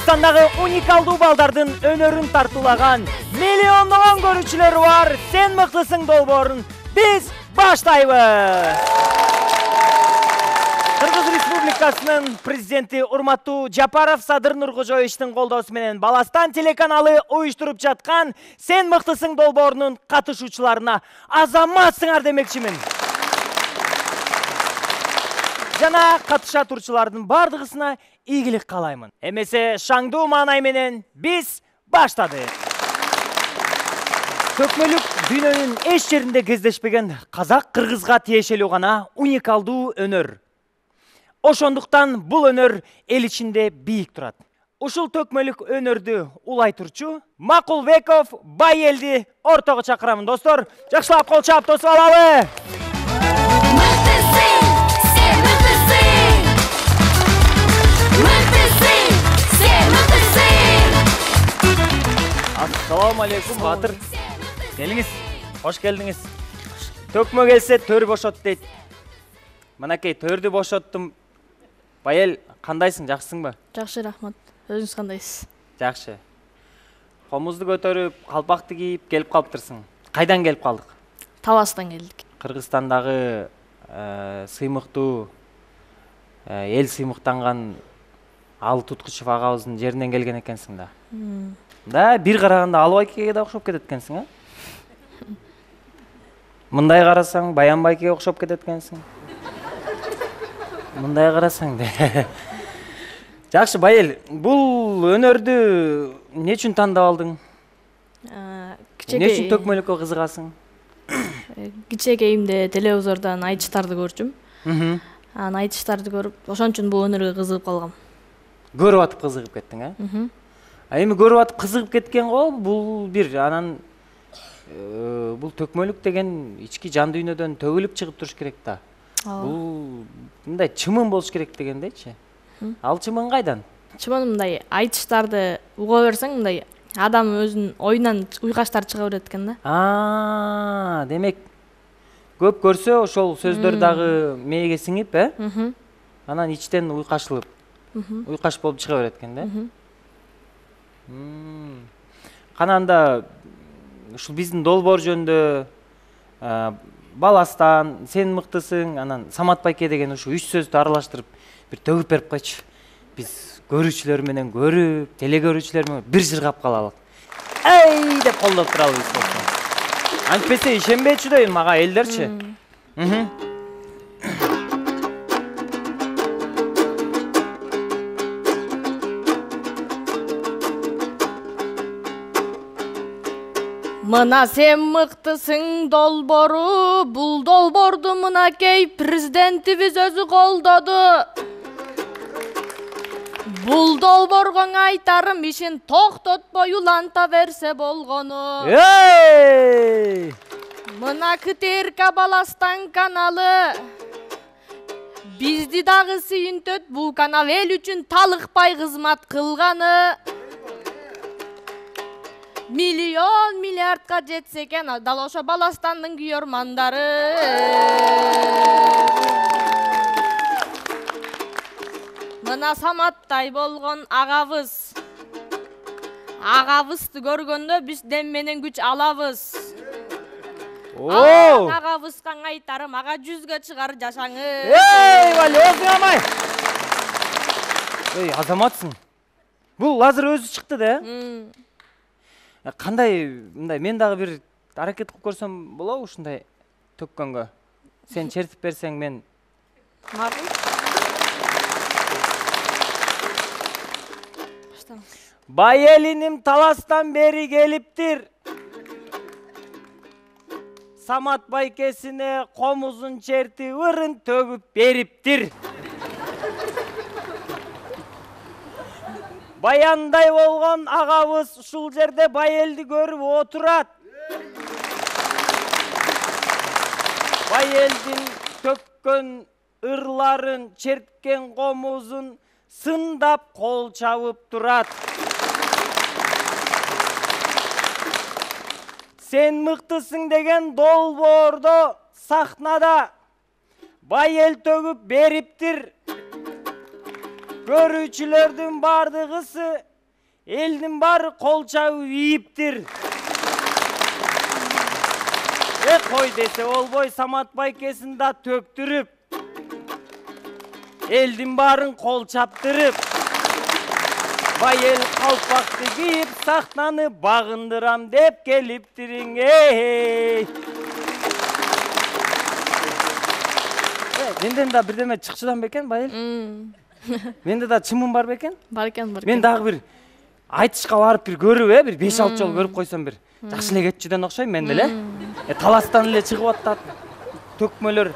Кыргызстандагы уникалдуу балдардын өнөрүн тартуулаган миллиондогон көрүүчүлөрү бар Сен мыктысың долбоорун биз баштайбыз. Кыргыз Республикасынын президенти урматтуу Жапаров Садыр Нуркожоевичтин колдоосу менен Баластан телеканалы уюштуруп жаткан Сен мыктысың долбоорунун катышуучуларына азаматсыңар демекчимин. Жана катыша турчулардын бардыгысына ийгилик каалаймын. Эмесе шаңдуу маанай менен биз баштадык. Төкмөлүк дүйнөнүн эч жеринде кездешпеген казак-кыргызга тиешелүү гана уникалдуу өнөр. Ошондуктан бул өнөр эл ичинде бийик турат. Ушул төкмөлүк өнөрдү улай турчу Макулбеков бай элди ортого чакырамын, достор. Жакшылап кол чаап тосуп алалы. Assalamu alaikum, Батыр. Келиңиз, хош келдиңиз. Төкмө келсе төр бошот дейт. Мынакей төрдү бошоттум. Байел, кандайсың, жакшысың ба? Жакшы, рахмат. Өзүңүз кандайсыз? Жакшы. Комузду көтөрүп, калпакты кийип келип калыптырсың. Кайдан келип калдык? Таластан келдик. Кыргызстандагы сыймыктуу эл сыймыктанган Ал Туткучев агабыздын жеринен келген экенсиң да. Да, бир караганда Ал байкеге да окшоп кетет экенсиң, а? Мындай карасаң, Баян байкеге окшоп кетет экенсиң. Мындай карасаң да. Жакшы, Байел, бул өнөрдү эмне үчүн тандап алдың? Эмне үчүн төкмөлүккө кызыгасың? Кичекейимде телевизордон айтыштарды көрчүм. Анан айтыштарды көрүп, ошон үчүн бул өнөргө кызыгып калгам. Көрүп атып кызыгып кеттиң, а? Эми көрүп атып кызыгып кеткен го, бул бир анан бул төкмөлүк деген ички жан дүйнөдөн төгүлүп чыгып туруш керек да. Бул мындай чымын болуш керек дегендейчи. Ал чымын кайдан? Чымын мындай айтыштарды уга берсең, мындай адам өзүнүн оюнан уйкаштар чыга берет экен да. Демек көп көрсө ошол сөздөр дагы мээге сиңип, анан ичтен уйкашылып, уйкаш болуп чыга берет экен да. Кананда ушул биздин долбоор жөнүндө Баластан, Сен мыктысың, анан Самат байке деген ушу 3 сөздү аралаштырып бир төгүп берип койчу. Биз көрүүчүлөр менен көрүп, телегөрүүчүлөр менен бир жыргап калалык. Эй деп колдоп туралыбыз болсо. Антпесе ишенбейчү дейм мага элдерчи. Мына Сен мыктысың долбоору, бул долбоорду мынакей президентибиз өзү колдоду. Бул долбоорго айтарым ишин токтотпой уланта берсе болгону. Мына КТРК Баластан каналы бизди дагы сүйүнтөт, бул канал эл үчүн талыкпай кызмат кылганы. Миллион миллиардка жетсе экен, дал ошо Баластандын күйөрмандары. Мына Саматтай болгон агабыз. Агабызды көргөндө биз дем менен күч алабыз. Агабызга айтарым, ага 100гө чыгар жашаңыз. Вали, оозуңамай. Азаматсың. Бул азыр өзү чыкты да. Кандай, мындай мен дагы бир аракет кылып көрсөм болобу ушундай төккөнгө? Сен чертип берсең мен. Макул. Байелиним таластан бери келиптир. Самат байкесине комузун черти ырын төгүп бериптир. Баяндай болгон агабыз ушул жерде Байелди көрүп отурат. Байелдин төккөн ырларын, черткен комузун сындап кол чабып турат. Сен мыктысың деген долбоордо сахнада Байел төгүп бериптир. Көрүүчүлөрдүн бардыгысы Элдин баары кол чабып ийиптир. Кой десе болбой Самат байкесин да төктүрүп. Элдин баарын кол чаптырып. Бай эл калпакты кийип сахнаны багындырам деп келиптириң. Менден да бирдеме чыкчыдан бекен, бай эл? Менде да чымым бар бекен? Бар экен. Мен дагы бир айтышка барып бир көрүп, бир 5-6 жолу көрүп койсом бир жакшы эле кетчүдөн окшойм мен деле. Таластан эле чыгып атат. Төкмөлөр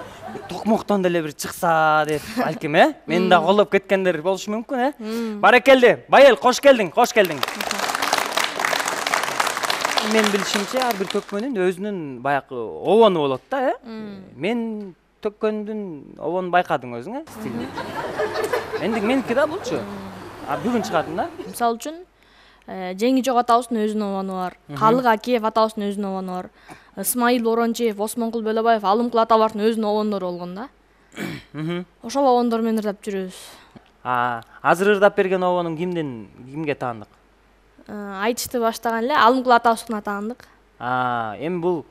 токмоктон деле бир чыкса деп балким, Мен да колдоп кеткендер болушу мүмкүн, Баракелди. Бай эл, кош келдиң, кош келдиң. Мен билишимче ар бир төкмөнүн өзүнүн баягы обону болот да, Мен төккөндүн обонун байкадың өзүң, стилин. Меники да булчу. Бүгүн чыгатын да. Мисалы үчүн, Жеңи Жок атабыздын өзүнүн обону бар. Калык Акиев атабыздын өзүнүн обону бар. Ысмайыл Орончиев, Осмонкул Бөлөбаев, Алымкул аталардын өзүнүн обондору болгон да. Ошол обондор менен ырдап жүрөбүз. Азыр ырдап берген обонуң кимге таандык? Айтышты баштаган эле Алымкул атабыздыкына таандык. Эми бул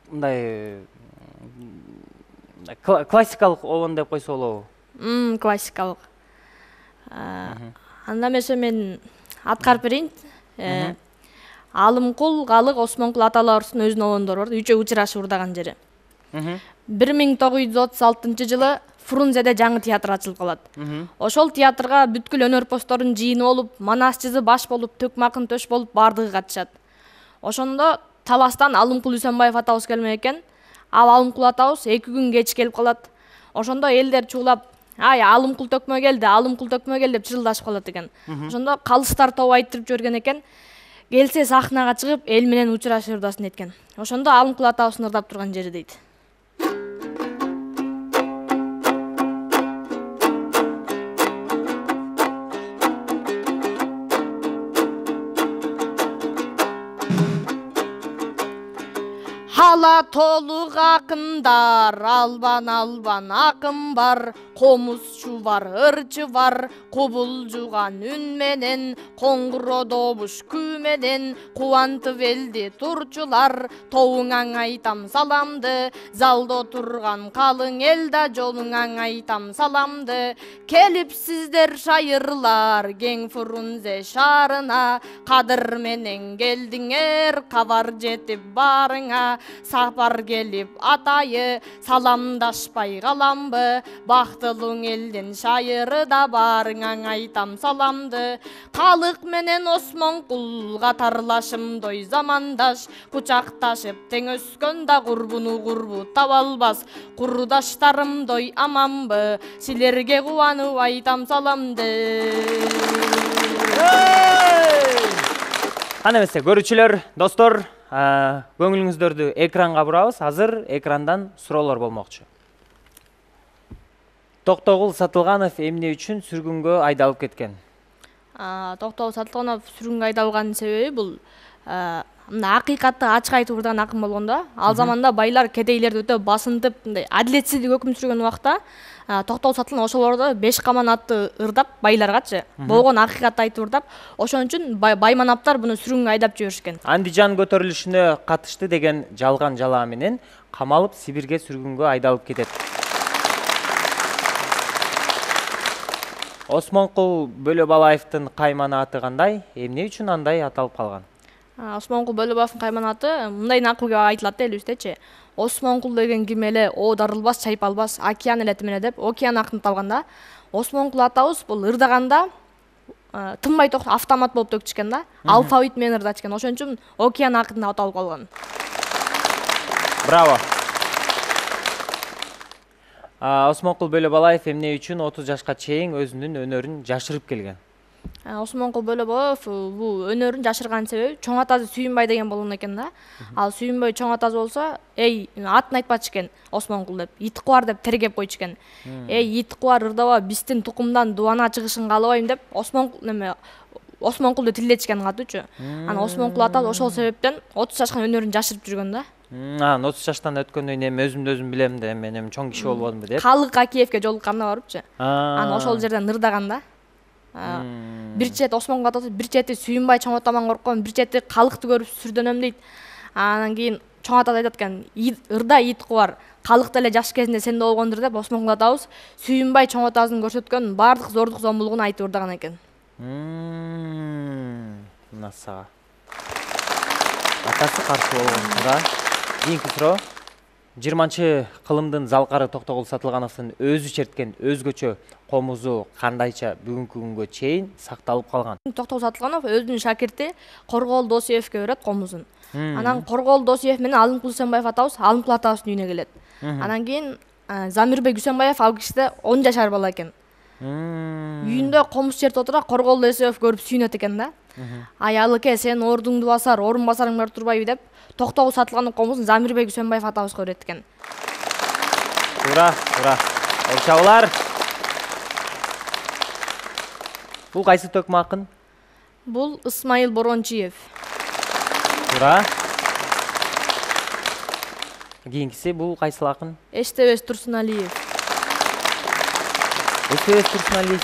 мындай классикалык обон деп койсо болобу? Классикалык. Анда эмесе мен аткарып берейин. Алымкул, Калык, Осмонкул аталарыбыздын өзүнүн обондору бар, үчөө учурашып ырдаган жери. 1936-жылы Фрунзеде жаңы театр ачылып калат. Ошол театрга бүткүл өнөрпоздордун жыйыны болуп, Манасчызы баш болуп, Төкмакын төш болуп бардыгы катышат. Ошондо Таластан Алымкул Үсөнбаев атабыз келмек экен. Ал Алымкул атабыз 2 күн кеч келип калат. Ошондо элдер чуулап, ай Алымкул төкмө келди, Алымкул төкмө келди деп чырылдашып калат экен. Ошондо калыстар тобу айтырып жиберген экен. Келсе сахнага чыгып, эл менен учурашып ырдасын эткен. Ошондо Алымкул атабыздын ырдап турган жери дейт. Ала толук акындар, албан акын бар, комузчу бар, ырчы бар, кубулжуган үн менен, коңгуро добуш күү менен, кубантып элди турчулар, тобуңаң айтам саламды, залда турган калың эл да жолуңаң айтам саламды, келипсиздер шайырлар, кең Фрунзе шаарына, кадыр менен келдиңер, кабар жетип барыңа, сапар келип атайы, саламдашпай каламбы, бактылуң элдин шайыры да барыңаң айтам саламды. Калык менен Осмонкул катарлашымдой замандаш, кучакташып тең өскөн да курбу таба албас, курдаштарымдой аманбы, силерге кубанып айтам саламды. Кана эмесе көрүүчүлөр, достор, көңүлүңүздөрдү экранга бурабыз. Азыр экрандан суроолор болмокчу. Токтогул Сатылганов эмне үчүн сүргүнгө айдалып кеткен? Токтогул Сатылганов сүргүнгө айдалганын себеби бул акыйкатты ачык айтып ырдаган акын болгондо, ал заманда байлар кедейлерди өтө басынтып, мындай адилетсиздик өкүм сүргөн убакта Токтогул Сатылганов ошолорду беш каман атты ырдап, байларгачы болгон акыйкатты айтып ырдап, ошон үчүн байманаптар буну сүргүнгө айдап жиберишкен. Андижан көтөрүлүшүнө катышты деген жалган жалаа менен камалып Сибирге сүргүнгө айдалып кетет. Осмонкул Бөлөбалаевдин кайманаты кандай? Эмне үчүн андай аталып калган? Осмонкул Бөлөбаевдин кайманаты мындай акылга айтылат элибиздечи. Осмонкул деген ким эле, о дарылбас, чайпалбас, океан эле тимеле деп океан акын табганда, Осмонкул атабыз бул ырдаганда тынбай автомат болуп төкчүшкен да, алфавит менен ырдачкен. Ошон үчүн океан акын деп аталып калган. Браво. Осмонкул Бөлөбалаев эмне үчүн 30 жашка чейин өзүнүн өнөрүн жашырып келген? Осмонкул Бөлөбаев бул өнөрүн жашырган себеби чоң атасы Сүйүнбай деген болгон экен да. Ал Сүйүнбай чоң атасы болсо, атын айтпачу экен Осмонкул деп, ит кубар деп тергеп койчу экен. Ит кубар ырдаба, биздин тукумдан дубана чыгышын каалабайм деп Осмонкулду тилдетишкен катчу. Анан Осмонкул ата ошол себептен 30 жашка өнөрүн жашырып жүргөн да. 30 жаштан өткөндөн кийин эми өзүмдү өзүм билем да, мен эми чоң киши болбодумбу деп. Калык Акиевге жолукканда барыпчы. Анан ошол жерден ырдаган да. Бир чети Осмонго атат, бир чети Сүйүнбай чоң атаман корккон, бир чети калыкты көрүп сүрдөнөм дейт. Анан кийин чоң ата айтат экен, ырда ит кубар, калыкты эле жаш кезинде сенде болгондур деп Осмонго атабыз Сүйүнбай чоң атабыздын көрсөткөн баардык зордук зомбулугун айтып ырдаган экен. Мына сага. Атасы каршы болгон туура. Кийинки суроо. 20-кылымдын Залкары Токтогул Сатылгановдун өзү черткен өзгөчө комузу кандайча бүгүнкү күнгө чейин сакталып калган? Токтогул Сатылганов өзүнүн шакирти Коргоол Досуевке берет комузун. Анан Коргоол Досуев менен Алымкул Үсөнбаев атабыз Алымкул атабыздын үйүнө келет. Анан кийин Замирбек Үсөнбаев ал кишиде 10 жашар бала экен. Үйүндө комуз чертип отура Коргоол Досуев көрүп сүйүнөт экен да. Ай алыке, сен ордуңду басар, орун басарың бар турбайбы деп Токтогул Сатылганов комузун Замирбек Үсөнбаев атабызга берет экен. Туура. Ол чабылар. Бул кайсы төкмө акын? Бул Исмаил Борончиев. Туура. Кийинкиси бул кайсыл акын? Эчтебес Турсуналиев. Эчтебес Турсуналиев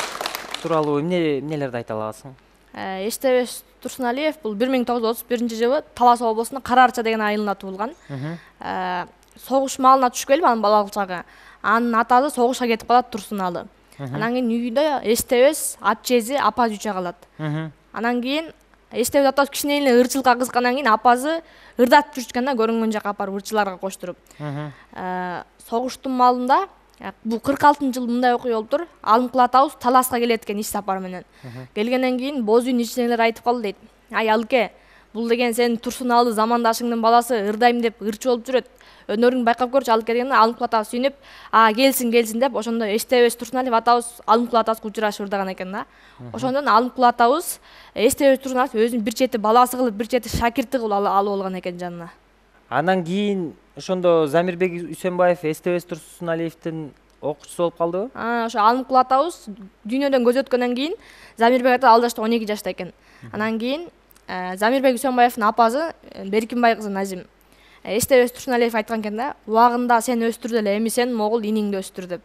тууралуу эмнелерди айта аласың? Эчтебес Турсуналиев бул 1931-жылы Талас облусунун Караарча деген айылында туулган. Согуш маалына түшүп келип анын балалык чагы. Анын атасы согушка кетип калат Турсуналы. Анан кийин үйдө Эчтебес ат-чези апа жүүчө калат. Анан кийин Эчтебес атасы кичине эле ырчылыкка кызгандан кийин апасы ырдатып жүрчүкөн да, көрүнгөн жакка апарып ырчыларга коштуруп. Согуштун маалында бул 46-жыл мындай окуя болуптур. Алымкул атабыз Таласка келет экен иш сапар менен. Келгенден кийин боз үйдүн ичинделер айтып калды дейт. Ай алыке, бул деген сен Турсуналы замандашыңдын баласы ырдайм деп ырчы болуп жүрөт. Өнөрүңдү байкап көрчү алыке дегенде Алымкул атабыз сүйүнүп, келсин деп ошондо Эчтебес Турсуналиев атабыз Алымкул атабызга учурашып ырдаган экен да. Ошондон Алымкул атабыз Эчтебес Турсуналиев өзүнүн бир чети баласы кылып, бир чети шакирти кылып алып алган экен жанына. Андан кийин ошондо Замирбек Үсөнбаев Эчтебес Турсуналиевдин окуучусу болуп калдыбы? Ошо Алымкул атабыз дүйнөдөн көз өткөндөн кийин Замирбек ата ал жашта 12 жашта экен. Анан кийин Замирбек Үсөнбаевдин апасы Беркинбай кызы Назим Эчтебес Турсуналиев айткан экен да, убагында сен өстүрдү эле, эми сен могул иниңди өстүр деп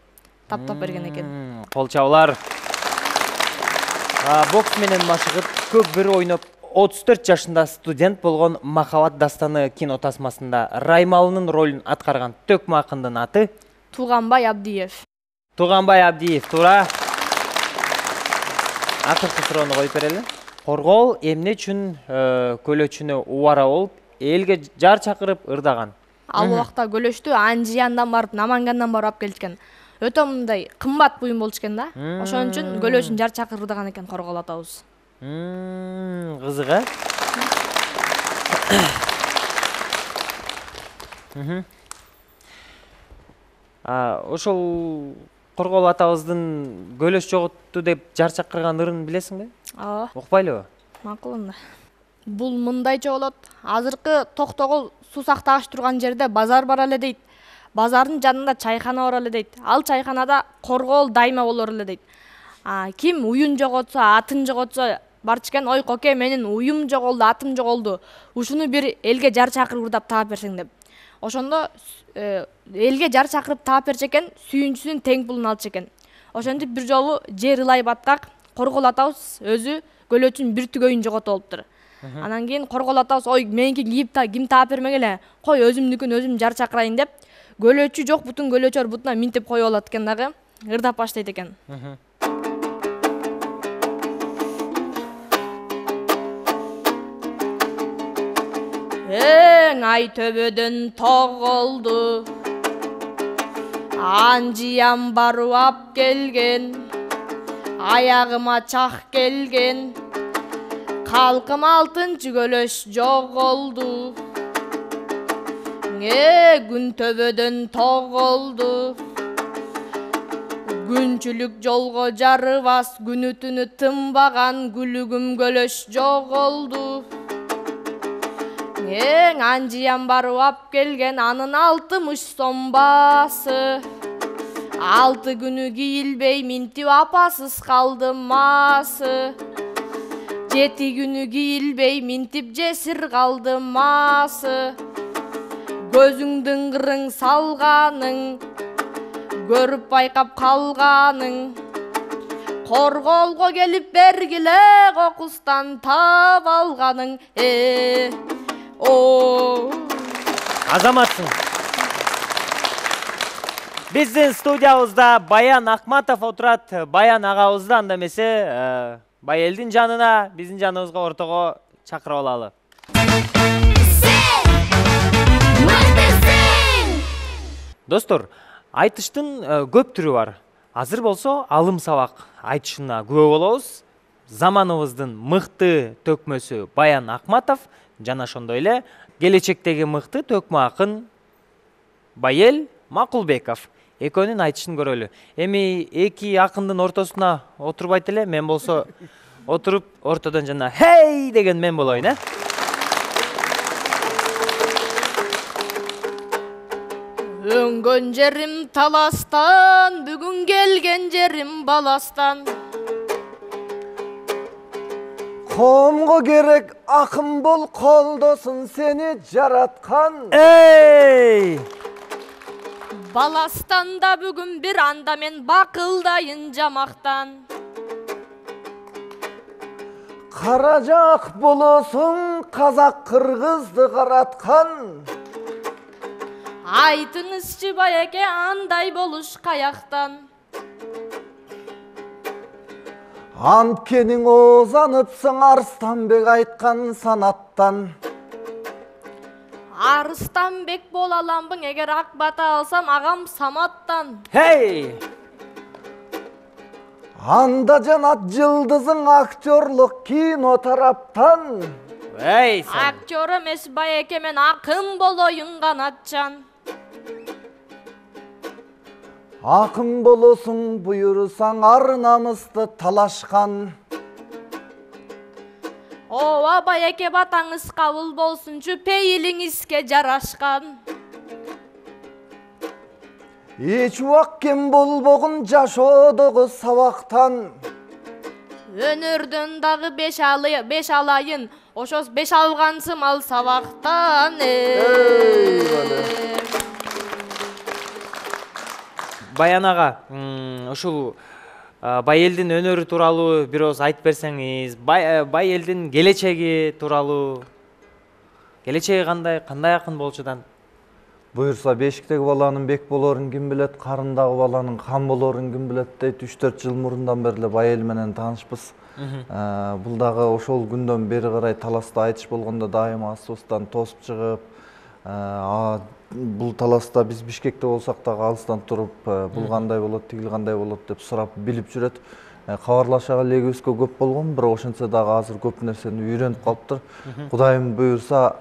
таптап берген экен. Кол чабуулар. Бокс менен машыгып, көп бир ойноп, 34 жашында студент болгон Махабат дастаны кино тасмасында Раймалынын ролун аткарган төкмө акындын аты Туганбай Абдиев. Туганбай Абдиев, туура. Акыркы суроону коюп берели. Коргоол эмне үчүн көлөчүнө убара болуп, элге жар чакырып ырдаган? Ал убакта көлөчтү Анжияндан барып, Намангандан барып алып келишкен. Өтө мындай кымбат буюм болчу экен да. Ошон үчүн көлөчүн жар чакырып ырдаган экен Коргоол атабыз. Кызык, ошол Коргоол атабыздын көлөч жоготту деп жар чакырган ырын билесиңби? Ооба. Укпайлыбы? Макул анда. Бул мындайча болот. Азыркы Токтогул суу сактагыч турган жерде базар бар эле дейт. Базардын жанында чайхана бар эле дейт. Ал чайханада Коргоол дайыма болор эле дейт. Ким уюн жоготсо, атын жоготсо барчу экен, ой коке, менин уюм жоголду, атым жоголду. Ушуну бир элге жар чакырып ырдап таап берсең деп. Ошондо элге жар чакырып таап берчү экен, сүйүнчүсүнүн тең пулун алчу экен. Ошентип бир жолу жер ылай баткак Коргоол атабыз өзү көлөчүн бир түгөйүн жоготуп алыптыр. Анан кийин Коргоол атабыз, ой меники ким таап бермегиле, кой өзүмдүкүн өзүм жар чакырайын деп, көлөчү жок бутун көлөчөр бутуна минтип коюп алат экен дагы, ырдап баштайт экен. Ай төбөдөн тог болду, Анжиян барып ап келген, аягыма чак келген, калкым 6-чы көлөш жоголду. Күн төбөдөн тог болду, күнчүлүк жолго жарыбас, күнү түнү тынбаган күлүгүм көлөш жоголду. Анжиян барып ап келген, анын 60 сом баасы. 6 күнү кийилбей минтип апасыз калды маасы. 7 күнү кийилбей минтип жесир калды маасы. Көзүңдүн кырың салганың, көрүп байкап калганың. Корголго келип бергиле кокустан таап алганың. Азаматсың. Биздин студиябызда Баян Акматов отурат. Баян агабызды анда эмесе Байелдин жанына, биздин жаныбызга ортого чакырып алалы. Достор, айтыштын көп түрү бар. Азыр болсо алым сабак айтышына күбө болобуз. Заманыбыздын мыкты төкмөсү Баян Акматов жана ошондой эле келечектеги мыкты төкмө акын Байел Макулбеков. Экөөнүн айтышын көрөлү. Эми эки акындын ортосуна отурбайт эле, мен болсо отуруп ортодон жана «Хей!» деген мен болоюн, э? Өңгөн жерим таластан, бүгүн келген жерим баластан. Комго керек акын бол, колдосун сени жараткан. Эй! Баластанда бүгүн бир анда мен бакылдайын жамактан. Каражак болосуң, казак кыргызды караткан. Айтыңызчы байеке, андай болуш каяктан. Анткениң озаныпсың, Арыстанбек айткан санаттан. Арыстанбек бола аламбың, эгер ак бата алсам агам Саматтан. Хей! Анда жанат жылдызың, актерлук кино тараптан. Эй, сен! Актер эмес байеке, мен акын болоюн канатчан. Акын болосуң, буйрусаң, ар намысты талашкан. Ооба байеке, батаңыз кабыл болсунчу, пейилиңизге жарашкан. Эч убак кем болбогун жашоодогу сабактан. Өнөрдөн дагы беш алайын, ошос беш алгансым ал сабактан. Баян ага, ушул Байелдин өнөрү тууралуу бир ооз айтып берсеңиз, Байелдин келечеги тууралуу. Келечеги кандай акын болчудан? Буюрса бешиктеги баланын бек болорун ким билет, карындагы баланын кан болорун ким билет дейт. 3-4 жыл мурундан бери эле Байел менен таанышпыз. Бул дагы ошол күндөн бери карай таласта айтыш болгондо дайыма автобустан тосуп чыгып, бул таласта биз Бишкекте болсак дагы алыстан туруп, бул кандай болот, тигил кандай болот деп сурап билип жүрөт. Кабарлаша элегибизге көп болгон, бирок ошентсе дагы азыр көп нерсени үйрөнүп калыптыр. Кудайым буюрса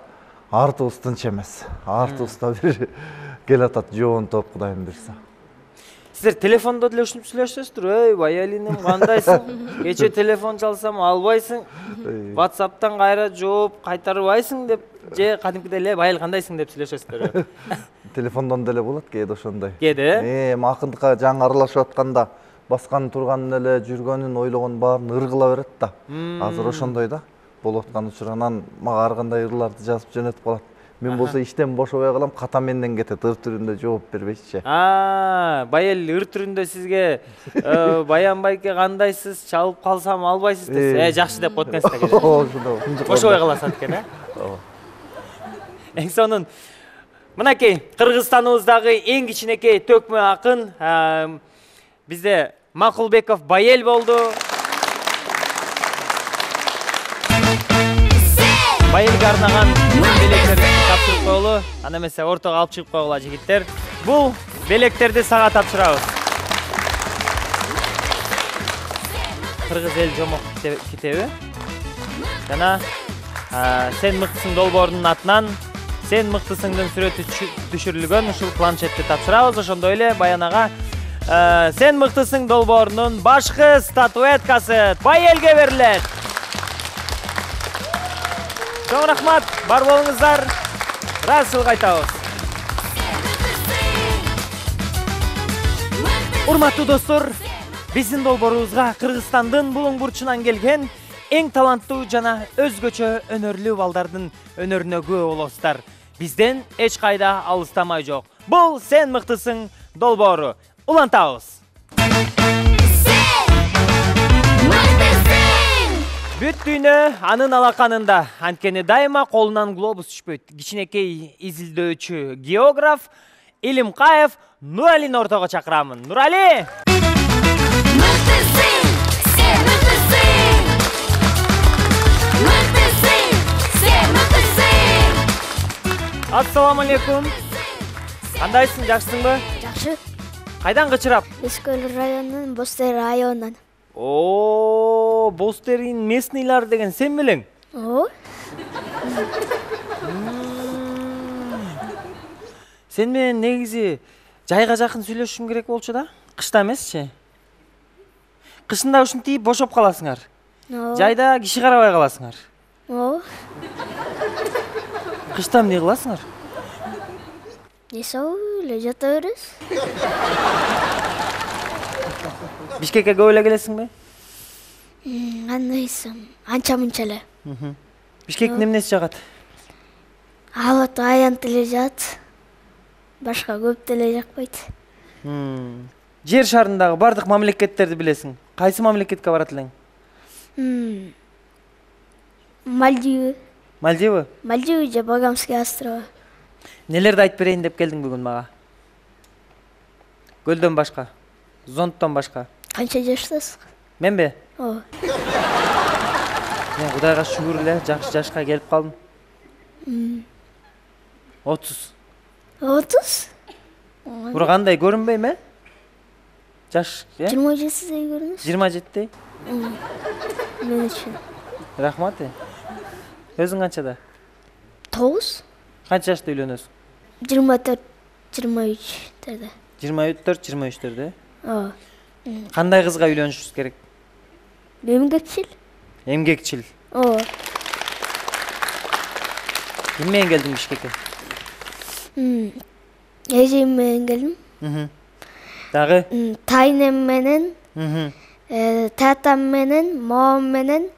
артыбыз тынч эмес. Артыбызда бир келатат жоонтоп, Кудайым буюрса. Сиздер телефондо деле ушинтип сүйлөшөсүздөр. Эй, Байелиним, кандайсың? Кече телефон чалсам албайсың. WhatsApp'тан кайра жооп кайтарбайсың деп, же кадимкидей эле Байел кандайсың деп сүйлөшөсүздөр. Телефондон деле болот кээде ошондой. Кээде? Акындыкка жаңы аралашып атканда баскан турганын эле, жүргөнүн, ойлогонун баарын ыргыла берет да. Азыр ошондой да. Болуп аткан учурунан мага ар кандай ырларды жазып жөнөтүп калат. Мен болсо иштен бошобой калам, ката менден кетет, ыр түрүндө жооп бербейчи. Байел ыр түрүндө сизге Баян байке кандайсыз, чалып калсам албайсыз десе, жакшы деп коет экенсиз да кээде. Бошобой каласат экен, Эң сонун мынакей Кыргызстаныбыздагы эң кичинекей төкмө акын бизде Макулбеков Байел болду. Байелге арнаган белектерди тапшырып коелу, анда эмесе ортого алып чыгып койгула жигиттер. Бул белектерди сага тапшырабыз. Кыргыз эл жомок китеби жана сен мыктысың долбоорунун атынан сен мыктысыңдын сүрөтү түшүрүлгөн ушул планшетти тапшырабыз. Ошондой эле Баян ага сен мыктысың долбоорунун башкы статуэткасы Байелге берилет. Чоң рахмат, бар болуңуздар. Расыл кайтабыз. Урматтуу достор, биздин долбоорубузга Кыргызстандын булуң бурчунан келген эң таланттуу жана өзгөчө өнөрлүү балдардын өнөрүнө күбө болосуздар. Бизден эч кайда алыстамай жок. Бул сен мыктысың долбоору. Улантабыз. Бүт дүйнө анын алаканында. Анткени дайыма колунан глобус түшпөйт. Кичинекей изилдөөчү географ Илимкаев Нуралини ортого чакырамын. Нурали! Мыктысың, сен мыктысың. Мыктысың, сен мыктысың. Ассаламу алейкум. Кандайсың, жакшысыңбы? Жакшы. Кайдан кычырап? Өскөл районунун Бостер районунан. О, Бостерин местныйлар деген сен белең? О, Сен менен негизи жайга жакын сүйлөшүшүм керек болчу да. Кышта эмесчи. Кышында ушинтип бошоп каласыңар. Жайда киши карабай каласыңар. о, Кышта эмне кыласыңар? несау эле жата беребиз. Бишкекке көп эле келесиңби? Кандайсың? Анча мынча эле. Бишкектин эмнеси жагат? Алат аянт эле жат. Башка көп деле жакпайт. Жер шарындагы бардык мамлекеттерди билесиң. Кайсы мамлекетке барат элең? Мальдивы. Мальдивы? Мальдивы же Багамский острова. Нелерди айтып берейин деп келдиң бүгүн мага? Көлдөн башка, зонттон башка. Канча жаштасың? Менби? О, Мен Кудайга шүгүр эле жакшы жашка келип калдым. 30. 30? Бура кандай көрүнбөйм, Жаш, 27-дей көрүнөсүң. 27-дей. Мен үчүн. Рахмат. Өзүң канчада? 9? Канча жашта үйлөнөсүң? 24, 23 деди. 24-23-төрдө. О, Кандай кызга үйлөнүшүбүз керек? эмгекчил? Эмгекчил. О, Ким менен келдиң Бишкекке? эжем менен келдим. Дагы? Тайнем менен, татам менен, моом менен,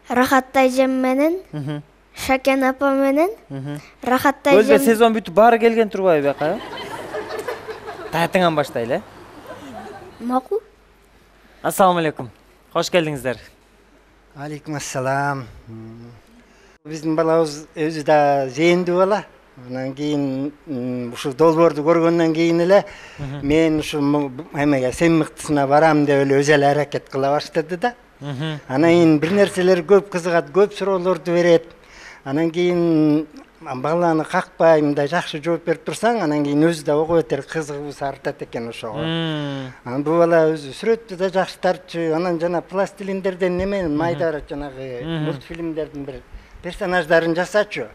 Рахат эжем менен, Шакен апа менен, Рахат Көлдө эжем. сезон бүтүп баары келген турбайбы бияка? Таятыңан баштайлы, Макул. Ассаламу алейкум. Кош келдиңиздер. Алейкум ассалам. Биздин балабыз өзү да зээндүү бала. Анан кийин ушу долбоорду көргөндөн кийин эле мен ушу эмеге сен мыктысына барам деп эле өзү эле аракет кыла баштады да. Анан кийин бир нерселер көп кызыгат, көп суроолорду берет. Анан кийин баланы какпай мындай жакшы жооп берип турсаң, анан кийин өзү да ого бетер кызыгуусу артат экен ошого. Анан бул бала өзү сүрөттү да жакшы тартчу. Анан жана пластилиндерден немен майда жанагы мультфильмдердин бир персонаждарын жасачу.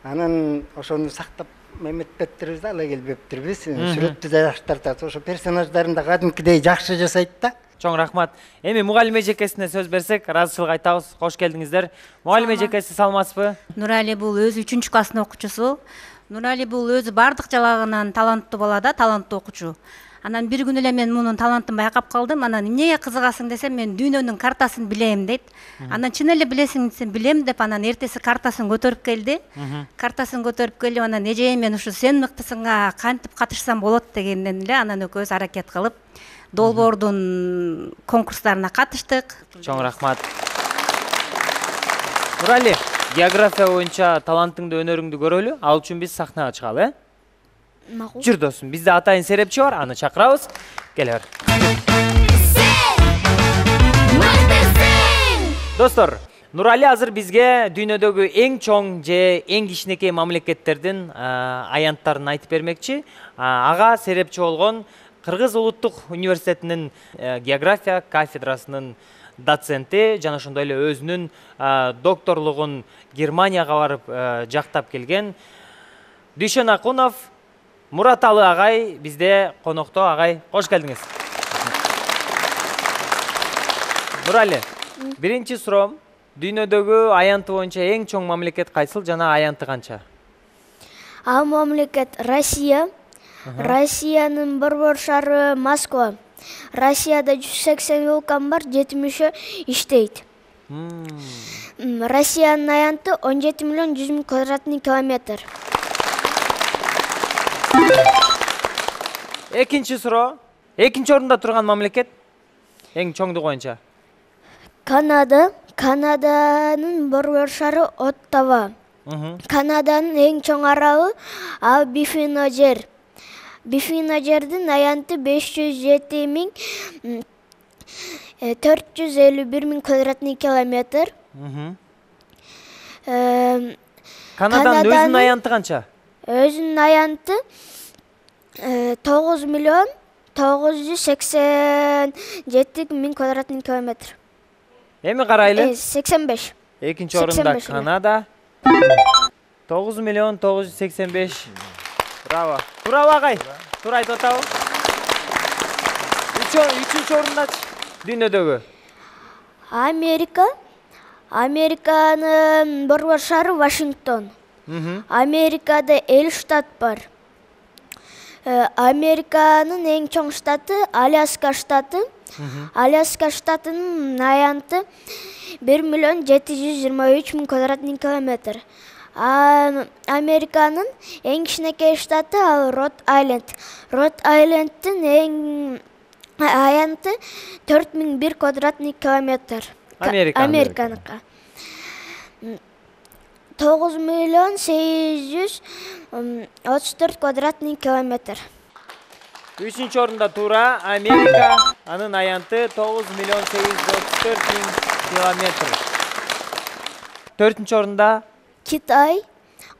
Анан ошону сактап эметпептирбиз да, ала келбептирбиз. Сүрөттү да жакшы тартат. Ошо персонаждарын да кадимкидей жакшы жасайт да. Чоң рахмат. Эми мугалим эжекесине сөз берсек, ыраазычылык айтабыз. Кош келдиңиздер. Мугалим эжекеси саламатсызбы? Нурали бул өзү 3 класстын окуучусу. Нурали бул өзү бардык жагынан таланттуу бала да, таланттуу окуучу. Анан бир күнү эле мен мунун талантын байкап калдым. Анан эмнеге кызыгасың десем, мен дүйнөнүн картасын билем дейт. Анан чын эле билесиң десем, билем деп анан эртеси картасын көтөрүп келди. Картасын көтөрүп келип анан эже мен ушу сен мыктысыңга кантип катышсам болот дегенден эле анан экөөбүз аракет кылып долбоордун конкурстарына катыштык. Чоң рахмат. Нурали, география боюнча талантыңды, өнөрүңдү көрөлү. Ал үчүн биз сахнага чыгалы, Макул. Жүр досум, бизде атайын серепчи бар, аны чакырабыз. Келе бер. Мыктысың. Достор, Нурали азыр бизге дүйнөдөгү эң чоң же эң кичинекей мамлекеттердин аянттарын айтып бермекчи. Ага серепчи болгон Кыргыз улуттук университетинин география кафедрасынын доценти жана ошондой эле өзүнүн докторлугун Германияга барып жактап келген Дүйшөн Акунов, Мураталы агай бизде конокто. Агай, кош келдиңиз. Нурали, биринчи суроом, дүйнөдөгү аянты боюнча эң чоң мамлекет кайсыл жана аянты канча? Ал мамлекет Россия. Россиянын борбор шаары Москва. Россияда 180 вулкан бар, 70-ü иштейт. Россиянын аянты 17 миллион 100 000 квадратный километр. Экинчи суроо. Экинчи орунда турган мамлекет эң чоңдугу боюнча? Канаданын борбор шары Оттава. Канаданын эң чоң аралы ал Биффино-жер. Биффино-жердин аянты 507.451 квадратный километр. Канаданын өзүнүн аянты канча? Өзүнүн аянты 9.987.000 квадратный километр. Эми карайлы. 85. Экинчи орунда 85. Канада 9.985. Браво. Туурабы агай? Туура айтып атабы? Үчүнчү орундачы дүйнөдөгү? Американын борбор шары Вашингтон. Америкада 50 штат бар. Американын эң чоң штаты Аляска штаты. Аляска штатынын аянты 1.723.000 квадратный километр. Американын эң кичинекей штаты ал Род-Айленд. Род-Айлендтин эң аянты 4001 квадратный километр. Американыкка. 9.834 квадратный километр. Үчүнчү орунда туура Америка, анын аянты 9.834.000 километр. Төртүнчү орунда Кытай.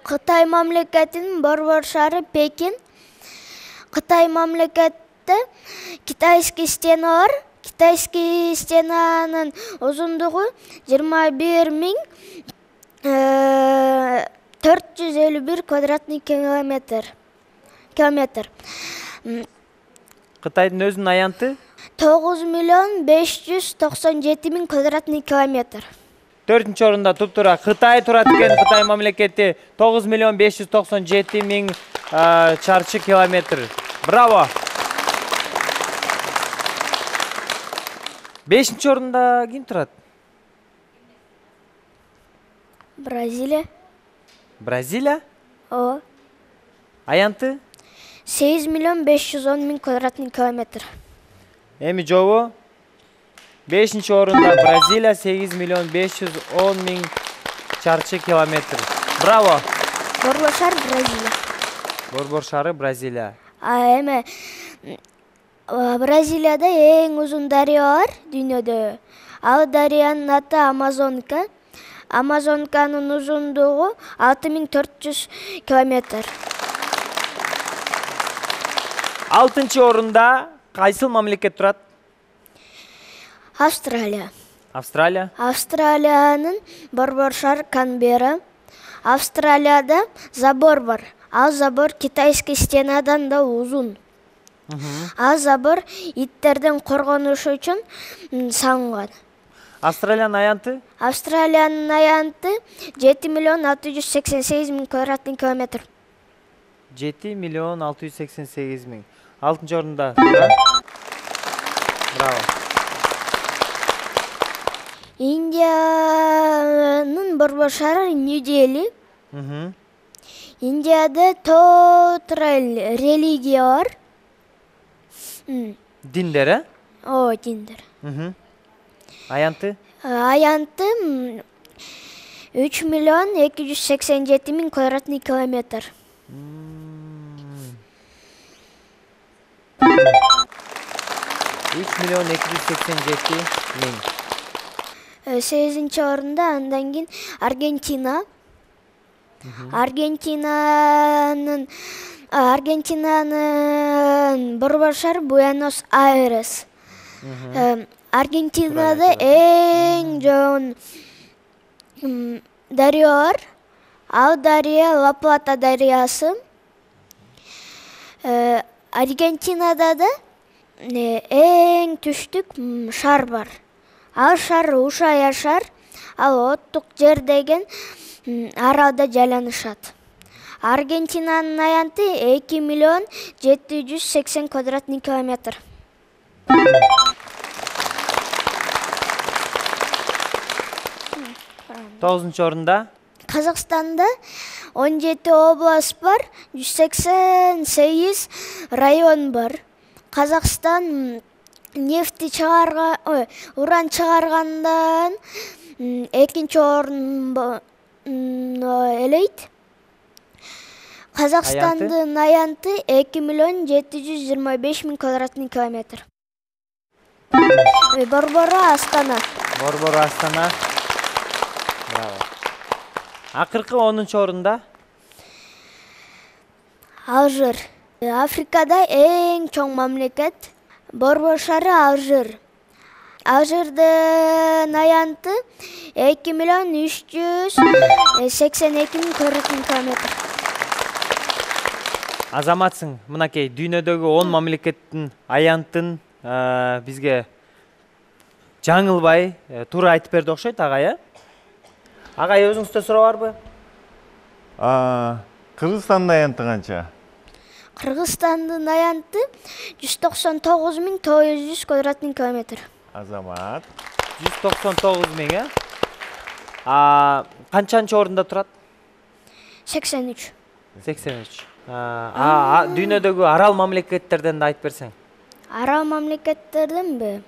Кытай мамлекетинин борбор шары Пекин. Кытай мамлекетте китайский стена бар. Китайский стенанын узундугу 21.451 квадратный километр. Кытайдын өзүнүн аянты 9.597.000 квадратный километр. Төртүнчү орунда туптуура Кытай турат экен. Кытай мамлекети 9.597.000 чарчы километр. Браво. Бешинчи орунда ким турат? Бразилия. Бразилия? О. Аянты? 8.510.000 квадратный километр. Эми жобу? Бешинчи орунда Бразилия 8.510.000 чарчы километр. Браво. Борбор шары Бразилия. Борбор шары Бразилия. Эме Бразилияда эң узун дарыя бар дүйнөдө. Ал дарыянын аты Амазонка. Амазонканын узундугу 6400 километр. Алтынчы орунда кайсыл мамлекет турат? Австралия. Австралия. Австралиянын борбор шары Канберра. Австралияда забор бар. Ал забор китайский стенадан да узун. Ал забор иттерден коргонуш үчүн салынган. Австралиянын аянты? Австралиянын аянты 7.688.000 квадратный километр. 7.688.000. Алтынчы орунда туура. Браво. Индиянын борбор шары Нью-Дели. Индияда тотрал религия бар. Диндер, э? О, диндер. Аянты? Аянты 3.287.000 квадратный километр. 3.287.000. 8-нчи орунда андан кийин Аргентина. Аргентинанын борбор шары Буэнос-Айрес. Аргентинада эң жон дарыя бар. Ал дарыя Ла-Плата дарыясы. Аргентинада да эң түштүк шар бар. Ал шар Ушая шар. Ал Оттук жер деген аралда жайланышат. Аргентинанын аянты 2.780.000 квадратный километр. 9-нчы орунда Казакстанда 17 область бар, 188 район бар. Казакстан нефти чыгарган, уран чыгаргандан экинчи орун элейт. Казакстандын аянты 2.725.000 квадратный километр. Борбору Астана. Борбору Астана. Браво. Акыркы 10-чу орунда? Алжир. Африкада эң чоң мамлекет. Борбор шары Алжир. Алжирдын аянты 2.382.000 квадратный километр. Азаматсың, мынакей дүйнөдөгү 10 мамлекеттин аянтын бизге жаңылбай туура айтып берди окшойт агай, Агай өзүңүздө суроо барбы? Кыргызстандын аянты канча? Кыргызстандын аянты 199.900 квадратный километр. Азамат. 199.000, канчанчы орунда турат? 83. 83. Дүйнөдөгү арал мамлекеттерден да айтып берсең. Арал мамлекеттерденби?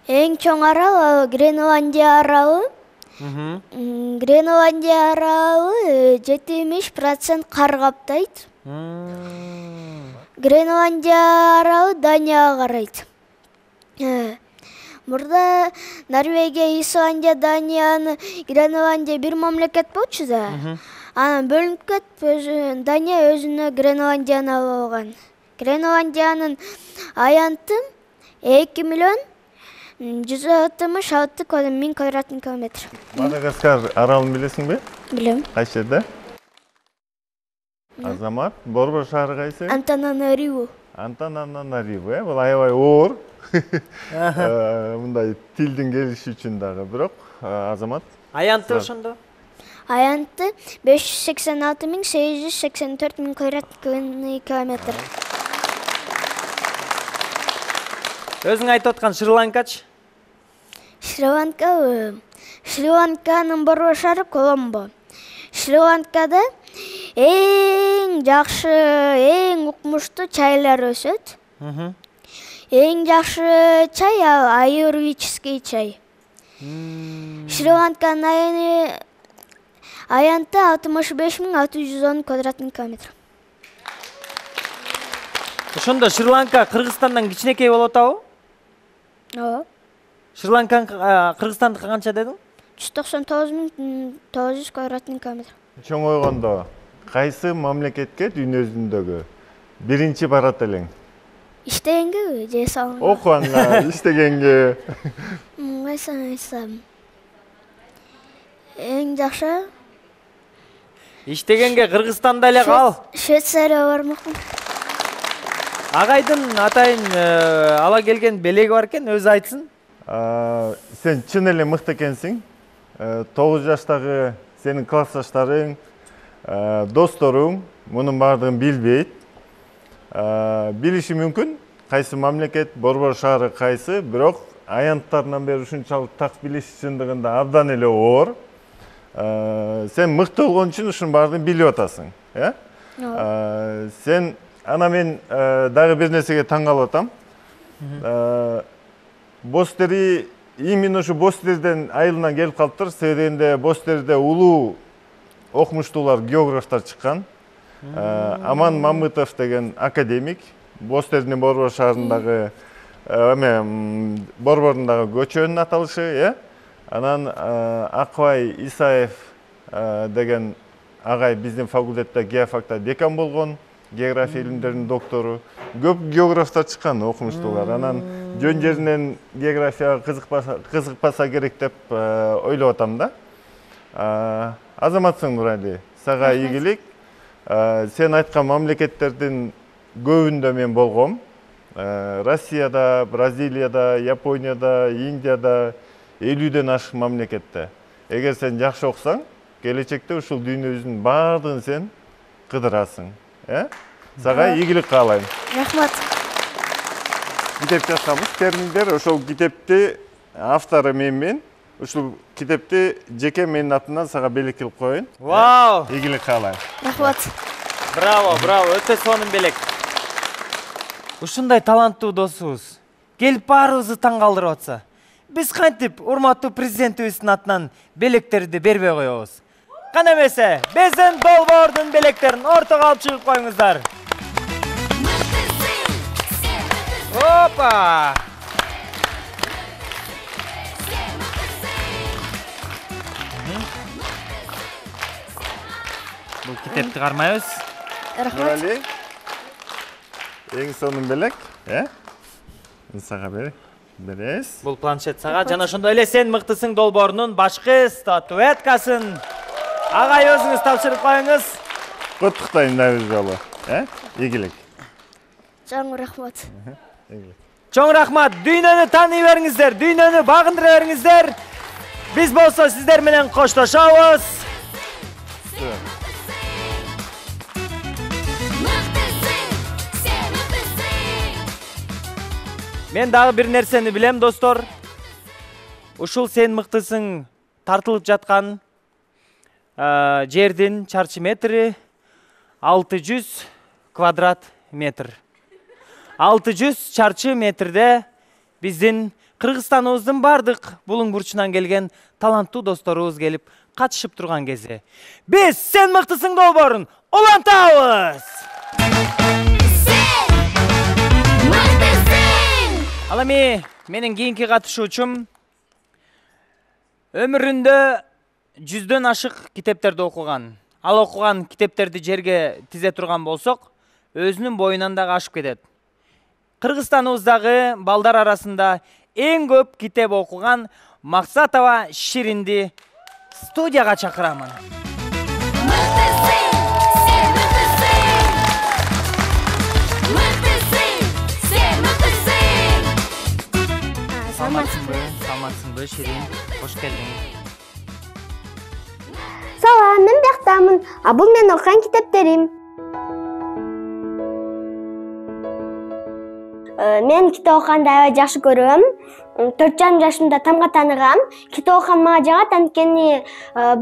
Эң чоң арал Гренландия аралы. Гренландия аралы 70% кар каптайт. Гренландия аралы Данияга карайт. Мурда Норвегия, Исландия, Данияны, Гренландия бир мамлекет болчу да. Анан бөлүнүп кетип, Дания өзүнө Гренландияны алып алган. Гренландиянын аянты 2.166.000 квадратный километр. Мадагаскар аралын билесиңби? Билем. Кайсы жерде? Азамат, борбор шаары кайсы? Антананариву. Антананариву, бул аябай оор. Мындай тилдин келиши үчүн дагы, бирок Азамат. Аянты ошондо? Аянты 586.884 квадратный километр. Өзүң айтып аткан Шри-Ланкачы? Шри-Ланканын борбор шаары Коломбо. Шри-Ланкада эң жакшы, эң укмуштуу чайлар өсөт. Эң жакшы чай аюрведический чай. Шри-Ланканын аянты 65.610 квадратный километр. Ошондо Шри-Ланка Кыргызстандан кичинекей болуп атабы? Ооба. Шри-Ланка Кыргызстандыкка канча дедиң? 199.900 квадратный километр. Чоңойгондо кайсы мамлекетке дүйнө жүзүндөгү биринчи барат элең? Иштегенге же салганга? Окуганга, иштегенге. Айсам. Эң жакшы Иштегенге Кыргызстанда эле кал. Швейцария бармакмын. Агайдын атайын ала келген белеги бар экен, өзү айтсын. Сен чын эле мыкты экенсиң. 9 жаштагы сенин классташтарың, досторуң мунун бардыгын билбейт. Билиши мүмкүн, кайсы мамлекет, борбор шаары кайсы, бирок аянттарынан бери ушунчалык так билиш чындыгында абдан эле оор. Сен мыкты болгон үчүн ушунун бардыгын билип атасың, Сен ана мен дагы бир нерсеге таң калып атам. Бостери именно ушу Бостерден айылынан келип калыптыр. Себебинде Бостерде улуу окумуштуулар, географтар чыккан. Аман Мамытов деген академик, Бостердин борбор шаарындагы борборундагы көчөнүн аталышы, Анан Акбай Исаев деген агай биздин факультетте геофакта декан болгон, география илимдеринин доктору. Көп географтар чыккан, окумуштуулар. Анан жөн жеринен географияга кызыкпаса керек деп ойлоп атам да. Азаматсың Нурали, сага ийгилик. Сен айткан мамлекеттердин көбүндө мен болгом. Россияда, Бразилияда, Японияда, Индияда 50ден ашык мамлекетте. Эгер сен жакшы окусаң, келечекте ушул дүйнө жүзүнүн бардыгын сен кыдырасың. Сага ийгилик каалайм. Рахмат. Китеп жазсамыз, терминдер, ошол китепти автору менмен, ушул китепти жеке менин атынан сага белек кылып коеюн. Вау! Ийгилик каалайм. Рахмат. Браво, өтө сонун белек. Ушундай таланттуу досубуз келип баарыбызды таң калтырып атса, биз кантип урматтуу президентибиздин атынан белектерди бербей коебуз? Кана эмесе, биздин долбоордун белектерин ортого алып чыгып коюңуздар. Опа! Бул китепти кармайбыз. Нурали, эң сонун белек, сага беребиз. Бул планшет сага, жана ошондой эле сен мыктысың долбоорунун башкы статуэткасын агай өзүңүз тапшырып коюңуз. Куттуктайм да бир жолу, ийгилик. Чоң рахмат. Чоң рахмат, дүйнөнү тааный бериңиздер, дүйнөнү багындыра бериңиздер. Биз болсо сиздер менен коштошобуз. Мен дагы бир нерсени билем, достор. Ушул сен мыктысың тартылып жаткан жердин чарчы метри 600 квадрат метр. 600 чарчы метрде биздин Кыргызстаныбыздын бардык булуң бурчунан келген таланттуу досторубуз келип катышып турган кезде биз сен мыктысың долбоорун улантабыз. Ал эми менин кийинки катышуучум өмүрүндө 100дөн ашык китептерди окуган. Ал окуган китептерди жерге тизе турган болсок, өзүнүн боюнан дагы ашып кетет. Кыргызстаныбыздагы балдар арасында эң көп китеп окуган Максатова Ширинди студияга чакырамын. Саламатсыңбы, Ширин? Кош келдиң. Салам, мен бияктамын. Бул мен окуган китептерим. Мен китеп окуганды аябай жакшы көрөм. 4,5 жашымда тамга тааныгам. Китеп окуган мага жагат, анткени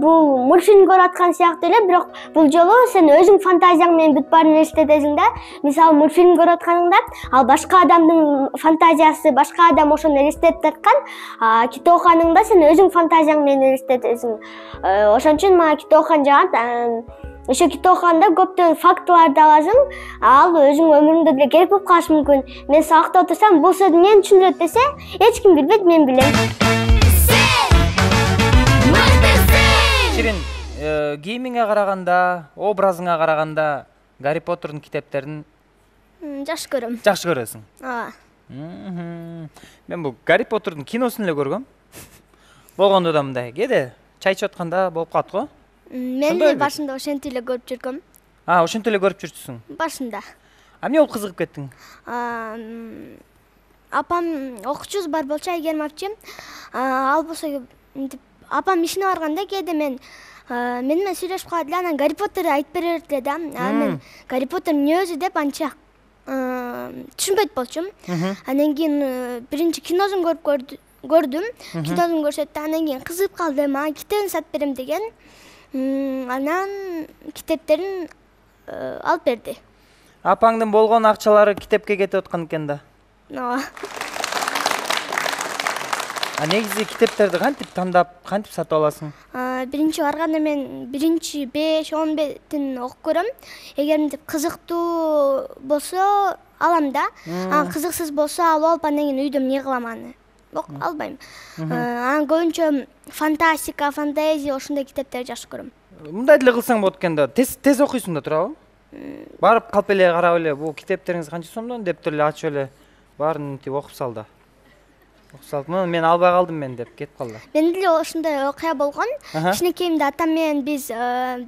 бул мультфильм көрүп аткан сыяктуу эле, бирок бул жолу сен өзүң фантазияң менен бүт баарын элестетесиң да. Мисалы мультфильм көрүп атканыңда, ал башка адамдын фантазиясы, башка адам ошону элестетип аткан. Китеп окуганыңда сен өзүң фантазияң менен элестетесиң. Ошон үчүн мага китеп окуган жагат. Ошо китеп окуганда көптөгөн фактыларды аласың, ал өзүң өмүрүңдө деле керек болуп калышы мүмкүн. Мен сабакта отурсам, бул сөздү эмне түшүндүрөт десе, эч ким билбейт, мен билем. Ширин, кийимиңе караганда, образыңа караганда Гарри Поттердун китептерин Жакшы көрөм. жакшы көрөсүң. Ооба. Мен бул Гарри Поттердун киносун эле көргөм. Болгондо да мындай, кээде чай ичип атканда болуп калат го. Мен эле башында ошентип эле көрүп жүргөм. Ошентип эле көрүп жүрчүсүң. Башында. Эмне болуп кызыгып кеттиң? Апам окуучубуз бар болчу, Айгерим апчы. Ал болсо апам ишине барганда кээде мен менен сүйлөшүп калат эле, анан Гарри Поттерди айтып берет эле да. Мен Гарри Поттер эмне өзү деп анча түшүнбөйт болчумун. Андан кийин биринчи киносун көрдүм. Киносун көрсөттү, андан кийин кызыгып калдым. Мага китебин сатып берем деген. Анан китептерин алып берди. Апаңдын болгон акчалары китепке кетип аткан экен да. Ооба. Негизи китептерди кантип тандап, кантип сатып аласың? Биринчи барганда мен биринчи 5-10 бетин окуп көрөм. Эгер кызыктуу болсо алам да. Кызыксыз болсо алып алып андан кийин үйдө эмне кылам аны? Албайм. Анан көбүнчө фантастика, фэнтези ошондой китептерди жакшы көрөм. Мындай деле кылсаң болот экен да. Тез окуйсуң да, туурабы? Барып калп эле карап эле, бул китептериңиз канча сомдон деп эле ачып эле баарын окуп сал да. Мен албай калдым мен деп кетип калды. Мен деле ошондой окуя болгон. Кичинекейимде атам менен биз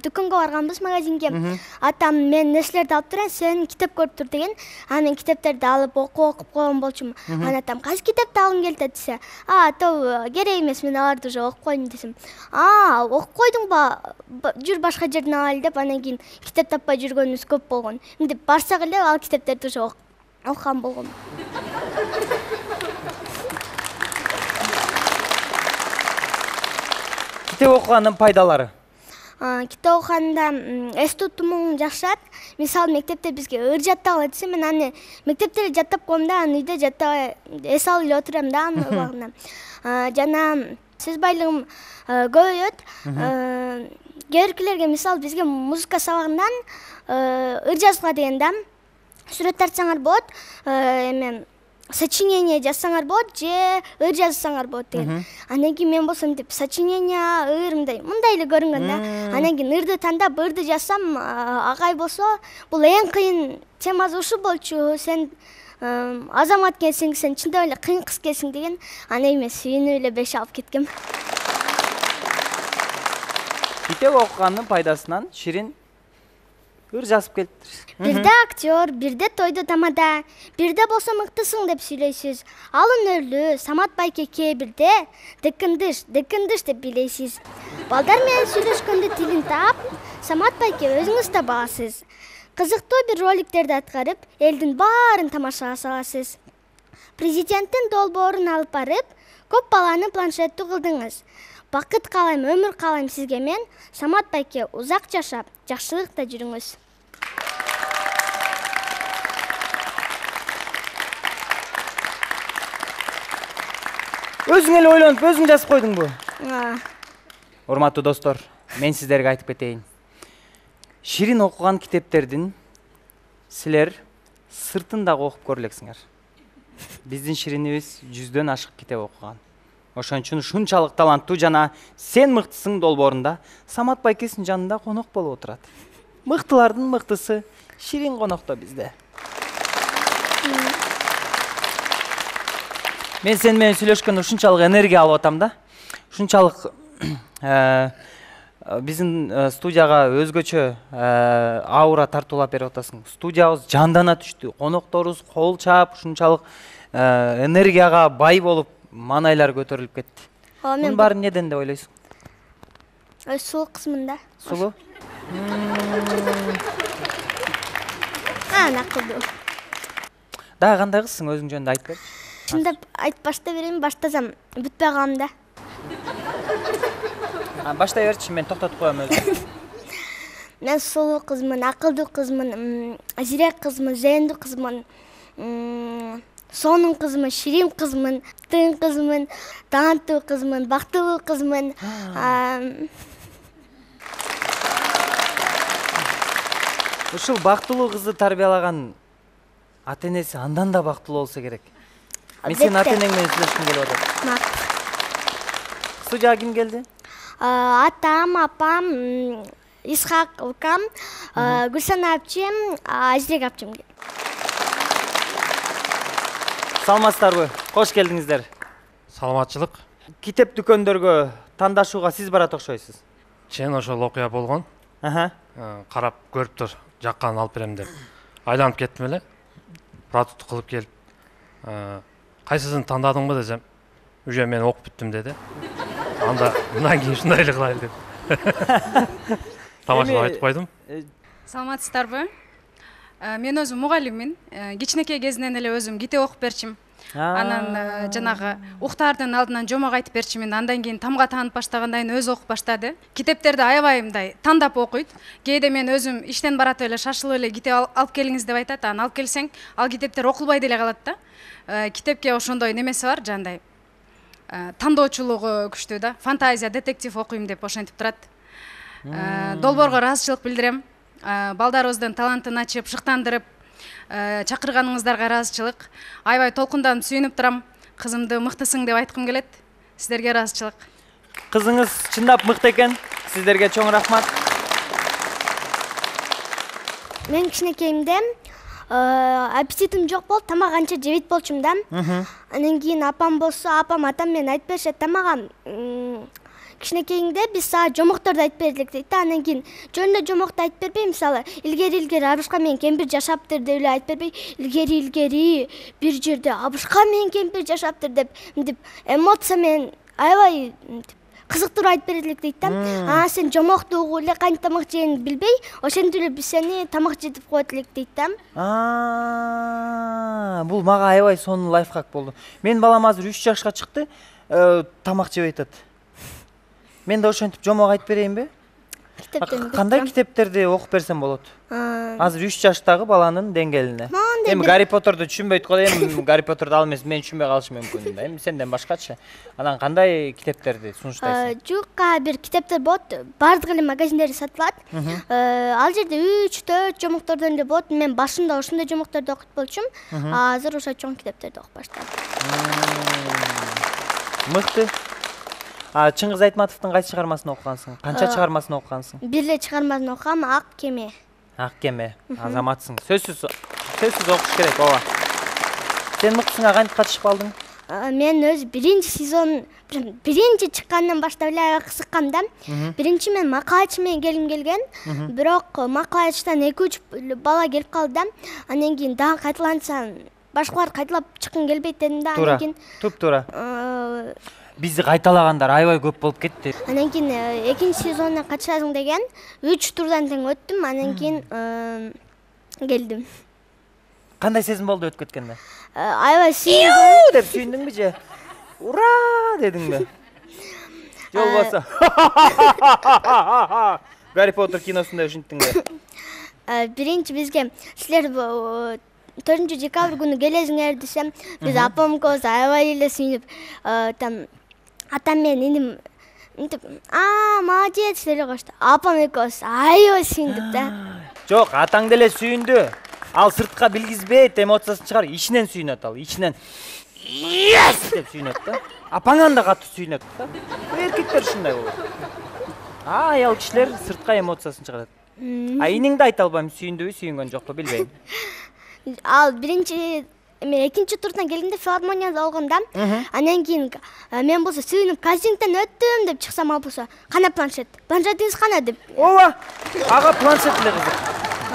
дүкөнгө барганбыз, магазинге. Атам мен нерселерди алып турайын, сен китеп көрүп тур деген. Анан мен китептерди алып окуп койгон болчумун. Анан атам кайсы китепти алгың келет десе, топ керек эмес, мен аларды уже окуп койдум десем. Окуп койдуңбу? Жүр башка жерден алайлы деп, анан кийин китеп таппай жүргөнүбүз көп болгон. Мынтип барсак эле ал китептерди уже окуган болгон. Китеп окуганын пайдалары? китеп окуганда эс тутумуң жакшырат. Мисалы мектепте бизге ыр жаттагыла десе, мен аны мектепте эле жаттап коем да, аны үйдө жаттабай эс алып эле отурам да анын убагында. Жана сөз байлыгым көбөйөт. Кээ биркилерге мисалы бизге музыка сабагынан ыр жазууга деген да сүрөт тартсаңар болот, эме сочинение жазсаңар болот же ыр жазсаңар болот деген. Анан кийин мен болсом деп сочинение, ыр мындай эле көрүнгөн да. Анан кийин ырды тандап ырды жазсам, агай болсо бул эң кыйын темасы ушу болчу, сен азамат экенсиң, сен чындап эле кыйын кыз экенсиң деген. Анан мен сүйүнүп эле 5 алып кеткем. Китеп окуганын пайдасынан Ширин ыр жазып келиптир. Бирде актер, бирде тойду тамада, бирде болсо мыктысың деп сүйлөйсүз. Ал өнөрлүү Самат байке кээ бирде декендиш деп билейсиз. Балдар менен сүйлөшкөндө тилин таап, Самат байке өзүңүз табасыз. Кызыктуу бир роликтерди аткарып, элдин баарын тамашага саласыз. Президенттин долбоорун алып барып, көп баланы планшеттүү кылдыңыз. Бакыт каалайм, өмүр каалайм сизге мен. Самат байке узак жашап, жакшылыкта жүрүңүз. Өзүң эле ойлонуп, өзүң жазып койдуңбу? Урматтуу достор, мен сиздерге айтып кетейин. Ширин окуган китептердин силер сыртын дагы окуп көрөлексиңер. Биздин Ширинибиз 100дөн ашык китеп окуган. Ошон үчүн ушунчалык таланттуу жана сен мыктысың долбоорунда Самат байкесинин жанында конок болуп отурат. Мыктылардын мыктысы Ширин конокто бизде. Мен сен менен сүйлөшкөндө ушунчалык энергия алып атам да. Ушунчалык биздин студияга өзгөчө аура тартуулап берип атасың. Студиябыз жандана түштү. Конокторубуз кол чаап, ушунчалык энергияга бай болуп, манайлар көтөрүлүп кетти. Мунун баары неден деп ойлойсуң? Сулуу кызмын да. Сулуу? Накылдуу. Дагы кандай кызсың, өзүң жөнүндө айтып бер. Чындап айтып башта берейин, баштасам бүтпөй калам да. Баштай берчи, мен токтотуп коем өзүм. Мен сулуу кызмын, акылдуу кызмын, зирек кызмын, зээндүү кызмын, сонун кызмын, ширин кызмын, тың кызмын, таланттуу кызмын, бактылуу кызмын. Ушул бактылуу кызды тарбиялаган ата-энеси андан да бактылуу болсо керек. Мен сенин ата-энең менен сүйлөшкүм келип атат. Студияга ким келди? Атам, апам, Исхак укам, Гүлсана апчем, Азирек апчем. Саламатсыздарбы? Кош келдиңиздер. Саламатчылык. Китеп дүкөндөргө тандашууга сиз барат окшойсуз. Чен ошол окуя болгон. Карап көрүп тур, жакканын алып берем деп. Айланып кеттим эле. Продукт кылып келип, кайсысын тандадыңбы десем, уже мен окуп бүттүм деди. Анда мындан кийин ушундай эле кылайлы деп. Тамашалап айтып койдум. Саламатсыздарбы? Мен өзүм мугалиммин. Кичинекей кезинен эле өзүм китеп окуп берчим. Анан жанагы уктаардын алдынан жомок айтып берчимин. Андан кийин тамга таанып баштагандан кийин өзү окуп баштады. Китептерди аябай мындай тандап окуйт. Кээде мен өзүм иштен баратып эле шашылып эле китеп алып келиңиз деп айтат. Анан алып келсең, ал китептер окулбай деле калат да. Китепке ошондой немеси бар, жандай. Тандоочулугу күчтүү да. Фантазия, детектив окуйм деп ошентип турат. Долбоорго ыраазычылык билдирем. Балдарыбыздын талантын ачып, шыктандырып, чакырганыңыздарга ыраазычылык. Аябай толкунданып сүйүнүп турам. Кызымды мыктысың деп айткым келет. Сиздерге ыраазычылык. Кызыңыз чындап мыкты экен. Сиздерге чоң рахмат. Мен кичинекейимде аппетитим жок болуп, тамак анча жебейт болчумун да. Анан кийин апам болсо, атам менен айтып беришет, тамага кичинекейиңде биз сага жомокторду айтып бердик дейт да. Анан кийин жөнүндө жомокту айтып бербей, мисалы, илгери Абышка менен кемпир жашаптыр деп эле айтып бербей, илгери бир жерде Абышка менен кемпир жашаптыр деп эмоция менен аябай кызыктырып айтып бердик дейт да. Сен жомокту угуп эле кантип тамак жегенди билбей, ошентип эле биз сени тамак жетип коет элек дейт да. Бул мага аябай сонун лайфхак болду. Мен балам азыр 3 жашка чыкты, тамак жебей атат. Мен да ошентип жомок айтып берейинби? китептерин Кандай китептерди окуп берсем болот? Азыр 3 жаштагы баланын деңгээлине. Эми Гарри Поттерди түшүнбөйт го, эми Гарри Поттерди ал эмес мен түшүнбөй калышым мүмкүн да. Эми сенден башкачы. Анан кандай китептерди сунуштайсың? Жуукка бир китептер болот, баардык эле магазиндерде сатылат. Ал жерде 3-4 жомоктордон эле болот. Мен башында ошондой жомокторду окуп болчумун. Азыр ошо чоң китептерди окуп баштадым. Мыкты. Чыңгыз Айтматовдун кайсы чыгармасын окугансың? Канча чыгармасын окугансың? Бир эле чыгармасын окугам, Ак кеме. Ак кеме. Азаматсың. Сөзсүз окуш керек, ооба. Сен мыктысыңа кантип катышып алдың? Мен өз биринчи сезон, биринчи чыккандан баштап эле аябай кызыккам да. Биринчи мен макалачы менен келгим келген, бирок макалачтан 2-3 бала келип калды да. Андан кийин дагы кайталанса, башкалар кайталап чыккым келбейт дедим да. Андан кийин Туп-туура. Бизди кайталагандар аябай көп болуп кетти. Андан кийин экинчи сезонуна катышасың деген 3 турдан тең өттүм, андан кийин келдим. Кандай сезим болду өтүп кеткенде? Аябай сүйүндүм деп сүйүндүңбү же? Ура дедиңби? Же болбосо? Гарри Поттер киносунда ушинттиңби? Биринчи бизге силер 4 декабрь күнү келесиңер десем, биз апам экөөбүз аябай эле сүйүнүп, атам менен иним мынтип, молодец деле кошту. Апам экөөбүз аябай сүйүндүк да. Жок, атаң деле сүйүндү. Ал сыртка билгизбейт, эмоциясын чыгар, ичинен сүйүнөт ал, ичинен. Yes деп сүйүнөт да. Апаңан да катуу сүйүнөт да. Эркектер ушундай болот. Аял кишилер сыртка эмоциясын чыгарат. Иниңди айта албайм, сүйүндүбү, сүйүнгөн жокпу, билбейм. Ал биринчи мен экинчи турдан келгенде филармонияда болгондо, андан кийин мен болсо сүйүнүп кастингден өттүм деп чыксам, ал болсо кана планшет? Планшетиңиз кана деп. Ооба. Ага планшет эле кызык.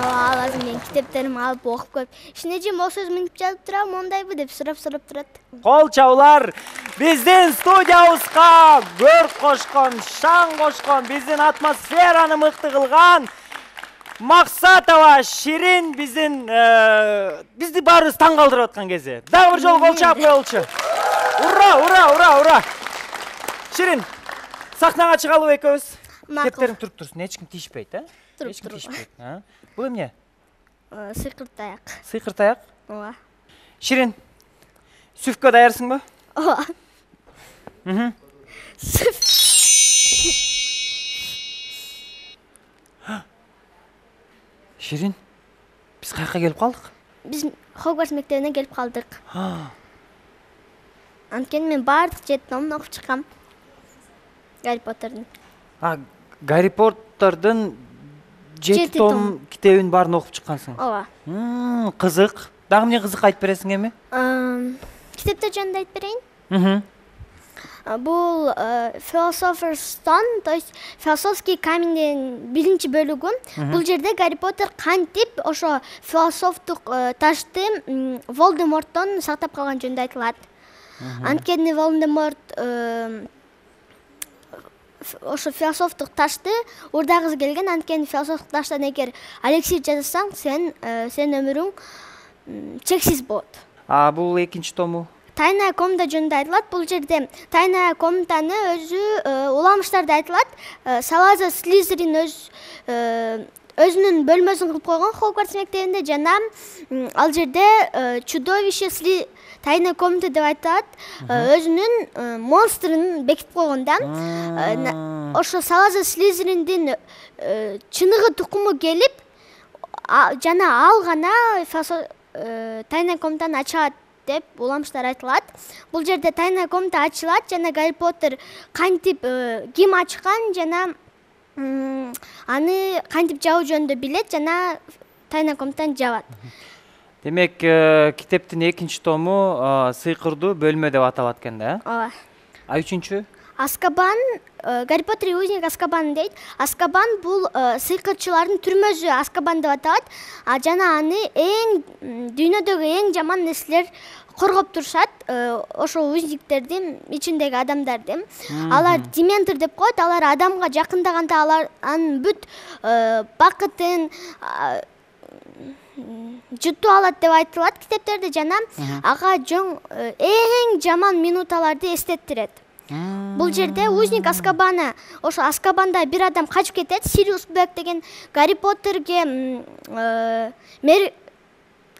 Ал азыр мен китептеримди алып окуп коюп, ичине ол сөз мынтип жазып турам, мондайбы деп сурап турат. Кол чабуулар, биздин студиябызга көрк кошкон, шаң кошкон, биздин атмосфераны мыкты кылган Максатова Ширин бизди баарыбыз таң калтырып аткан кези. Дагы бир жолу кол чаап коелучу. Ура, ура, ура, ура. Ширин, сахнага чыгалыбы экөөбүз? Кептериң туруп турсун, эч ким тийишпейт, Эч ким тийишпейт, Бул эмне? Сыйкыр таяк. Сыйкыр таяк? Ооба. Ширин, сүфкө даярсыңбы? Ооба. Ширин, биз каяка келип калдык? Биз Хогвартс мектебине келип калдык. Анткени мен баардык 7 томун окуп чыккам. Гарри Поттердин. Гарри Поттердин 7 том китебин баарын окуп чыккансың? Ооба. Кызык. Дагы эмне кызык айтып бересиң эми? Китептер жөнүндө айтып берейин. Бул Philosopher's Stone, то есть философский камендин биринчи бөлүгү. Бул жерде Гарри Поттер кантип ошо философтук ташты Волдеморттон сактап калган жөнүндө айтылат. Анткени Волдеморт ошо философтук ташты урдагысы келген, анткени философтук таштан эгер алексир жасасаң, сен өмүрүң чексиз болот. Бул экинчи тому? Тайная комната жөнүндө айтылат. Бул жерде тайная комнатаны өзү уламыштарда айтылат. Салазар Слизерин өзүнүн бөлмөсүн кылып койгон Хогвартс мектебинде, жана ал жерде чудовище тайная комната деп айтылат. Өзүнүн монструн бекитип койгон да. Ошо Салазар Слизериндин чыныгы тукуму келип, жана ал гана тайная комнатаны ачат деп уламыштар айтылат. Бул жерде тайная комната ачылат, жана Гарри Поттер кантип ким ачкан жана аны кантип жабуу жөнүндө билет, жана тайная комнатаны жабат. Демек, китептин экинчи тому сыйкырдуу бөлмө деп аталат экен да? Ооба. Үчүнчү? Аскабан, Гарри Поттер и узник Аскабан дейт. Аскабан бул сыйкырчылардын түрмөсү Аскабан деп аталат. Жана аны дүйнөдөгү эң жаман нерселер коргоп турушат. Ошо узниктердин ичиндеги адамдарды. Алар дементор деп коет. Алар адамга жакындаганда алар анын бүт бакытын жутуп алат деп айтылат китептерде, жана ага эң жаман минуталарды эстеттирет. Бул жерде узник Аскабана, ошо Аскабанда бир адам качып кетет, Сириус Блэк деген Гарри Поттерге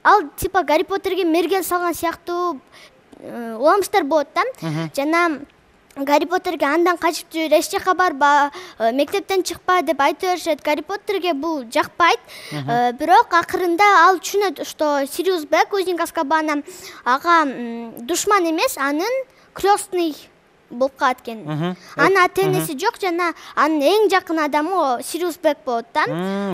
ал типа Гарри Поттерге мерген салган сыяктуу уламыштар болот да. Жана Гарри Поттерге андан качып жүр, эч жака барба, мектептен чыкпа деп айтып беришет. Гарри Поттерге бул жакпайт. Бирок акырында ал түшүнөт, что Сириус Блэк узник Аскабана ага душман эмес, анын крестный болуп калат экен. Анын ата-энеси жок, жана анын эң жакын адамы Сириус Блэк болот да.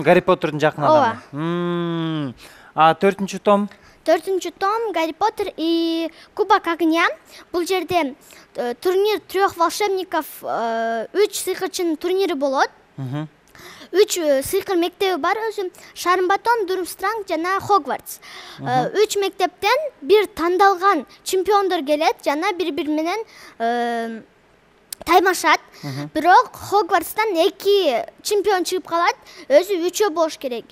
Гарри Поттердин жакын адамы. А 4-чү том? 4-чү том Гарри Поттер и Кубок огня. Бул жерде турнир 3 волшебников, 3 сыйкырчынын турнири болот. 3 сыйкыр мектеби бар өзү. Шармбатон, Дурмстранг жана Хогвартс. 3 мектептен бир тандалган чемпиондор келет, жана бири-бири менен таймашат. Бирок Хогвартстан 2 чемпион чыгып калат, өзү 3 болуш керек.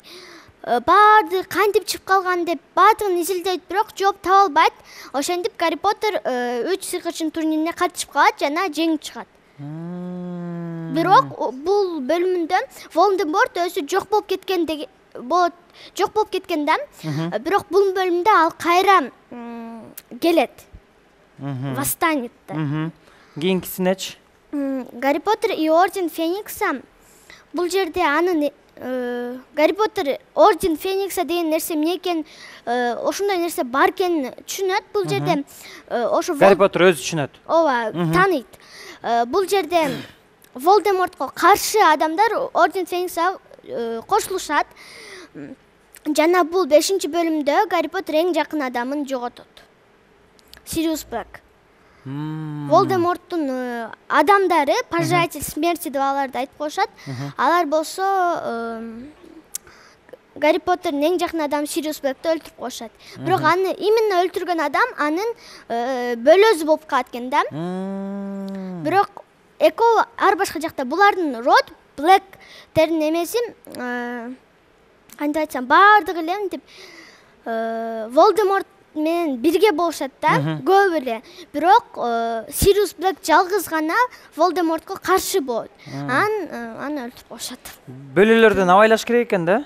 Барды кантип чыгып калган деп баардыгын изилдейт, бирок жооп таба албайт. Ошентип Гарри Поттер 3 сыйкырчынын турнирине катышып калат жана жеңип чыгат. Бирок бул бөлүмүндө Волдеморт өзү жок болуп кеткен болот, жок болуп кеткен да. Бирок бул бөлүмдө ал кайра келет. Восстанет да. Кийинкисинечи? Гарри Поттер и Орден Феникса. Бул жерде анын Гарри Поттер Орден Феникса деген нерсе эмне экенин, ошондой нерсе бар экенин түшүнөт. Бул жерде ошо Гарри Поттер өзү түшүнөт. Ооба, тааныйт. Бул жерде Волдемортко каршы адамдар Орден Фениксага кошулушат. Жана бул 5-бөлүмдө Гарри Поттер эң жакын адамын жоготот. Сириус Блэк. Волдеморттун адамдары, пожиратель смерти деп аларды айтып коюшат. Алар болсо Гарри Поттердин эң жакын адамы Сириус Блэкти өлтүрүп коюшат. Бирок аны именно өлтүргөн адам анын бөлөзү болуп калат экен да. Бирок экөө ар башка жакта булардын род Блэктердин эмеси кантип айтсам, баардыгы эле мынтип Волдеморт менен бирге болушат да, көп эле. Бирок Сириус Блэк жалгыз гана Волдемортко каршы болот. Аны өлтүрүп коюшат. Бөлөлөрдөн абайлаш керек экен да.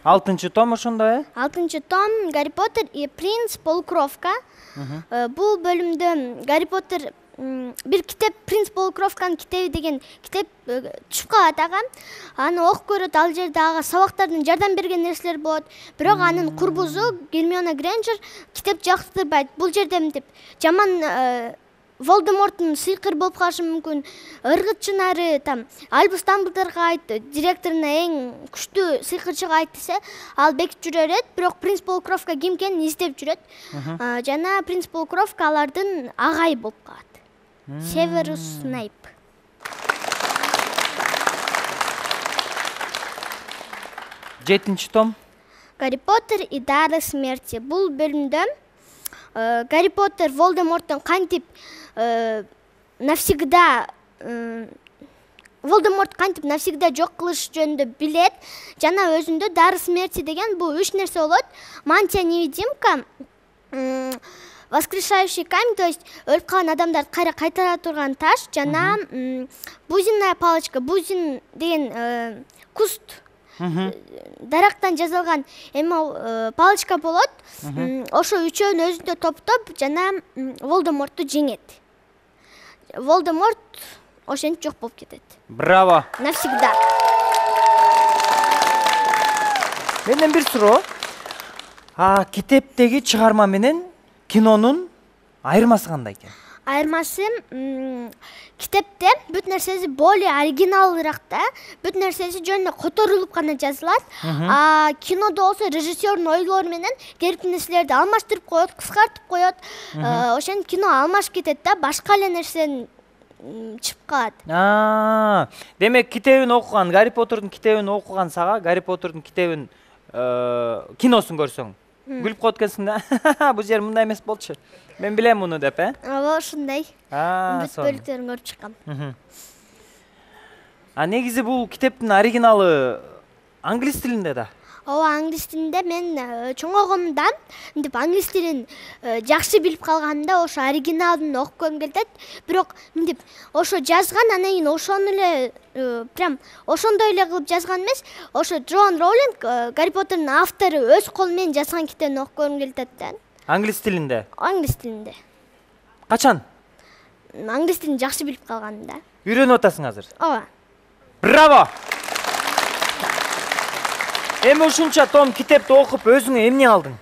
6-чы том ошондой, 6-чы том Гарри Поттер и принц Полукровка. Бул бөлүмдө Гарри Поттер бир китеп, принц Полукровканын китеби деген китеп түшүп калат ага. Аны окуп көрөт, ал жерде ага сабактардын жардам берген нерселер болот. Бирок анын курбузу Гермиона Грейнджер китеп жактырбайт. Бул жерде мынтип жаман Волдеморттун сыйкыр болуп калышы мүмкүн. Ыргытчынары там Альбус Дамблдорго айтты, директоруна эң күчтүү сыйкырчыга айт десе, ал бекип жүрөт, бирок принц Полукровка ким экенин издеп жүрөт. Жана принц Полукровка алардын агайы болуп калат. Северус Снейп. Жетинчи том Гарри Поттер и дары смерти. Бул бөлүмдө Гарри Поттер Волдеморттон кантип навсегда Волдеморт кантип навсегда жок кылыш жөнүндө билет. Жана өзүндө дары смерти деген бул 3 нерсе болот. Мантия-невидимка, воскрешающий камень, то есть өлүп калган адамдарды кайра кайтара турган таш, жана бузинная палочка. Бузин деген куст, дарактан жасалган палочка болот. Ошо үчөөнү өзүндө топтоп жана Волдемортту жеңет. Волдеморт ошентип жок болуп кетет. Браво. Навсегда. Менден бир суроо. Китептеги чыгарма менен кинонун айырмасы кандай экен? Айырмасы китепте бүт нерсеси более оригиналыраак да, бүт нерсеси жөнүндө которулуп гана жазылат. Кинодо болсо режиссердун ойлору менен керектүү нерселерди алмаштырып коет, кыскартып коет. Ошентип кино алмашып кетет да, башка эле нерсени чыгып калат. Демек китебин окуган, Гарри Поттердин китебин окуган сага, Гарри Поттердин китебин киносун көрсөң, күлүп коет экенсиң да. Бул жер мындай эмес болчу. Мен билем муну деп, Ооба, ушундай. Бүт бөлүктөрүн көрүп чыккам. Негизи бул китептин оригиналы англис тилинде да. Ооба, англис тилинде мен чоңойгондо мынтип англис тилин жакшы билип калганда ошо оригиналын окуп көргүм келет. Бирок мынтип ошо жазган, анан кийин ошону эле прям ошондой эле кылып жазган эмес. Ошо Джон Роулинг, Гарри Поттердин автору, өз колу менен жазган китебин окуп көргүм келет да. Англис тилинде? Англис тилинде. Качан? Англис тилин жакшы билип калганда. Үйрөнүп атасың азыр? Ооба. Браво! Эми ушунча том китепти окуп өзүңө эмне алдың?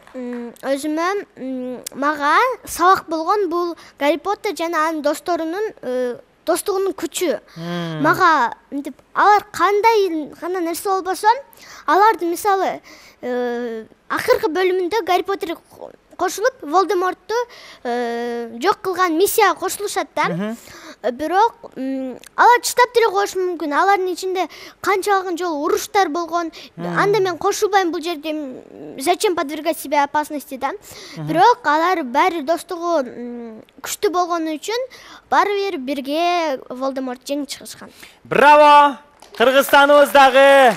Өзүмө мага сабак болгон бул Гарри Поттер жана анын досторунун достугунун күчү. Мага мынтип алар кандай нерсе болбосо, аларды мисалы акыркы бөлүмүндө Гарри Поттер кошулуп Волдемортту жок кылган миссияга кошулушат да. Бирок алар чыдап деле коюшу мүмкүн. Алардын ичинде канчалагын жолу уруштар болгон. Анда мен кошулбайм бул жерде. Зачем подвергать себя опасности да? Бирок алар баары достугу күчтүү болгону үчүн баары бир бирге Волдеморт жеңип чыгышкан. Браво! Кыргызстаныбыздагы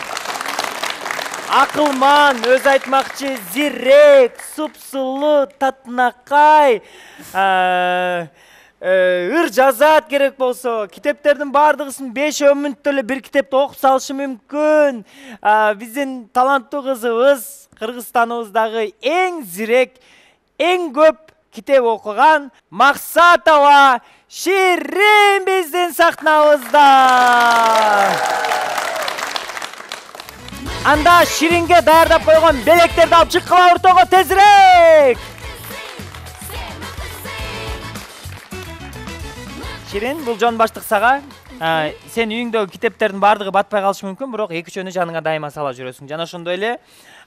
акылман, өз айтмакчы, зирек, супсулуу, татынакай, ыр жазат керек болсо, китептердин бардыгысын 5 мүнөттө эле бир китепти окуп салышы мүмкүн. Биздин таланттуу кызыбыз Кыргызстаныбыздагы эң зирек, эң көп китеп окуган Максатова Ширин биздин сахнабызда. Анда Ширинге даярдап койгон белектерди алып чыккыла ортого тезирээк. Ширин, бул жон баштык сага. Сен үйүңдөгү китептердин бардыгы батпай калышы мүмкүн, бирок 2-3 жаныңа дайыма сала жүрөсүң. Жана ошондой эле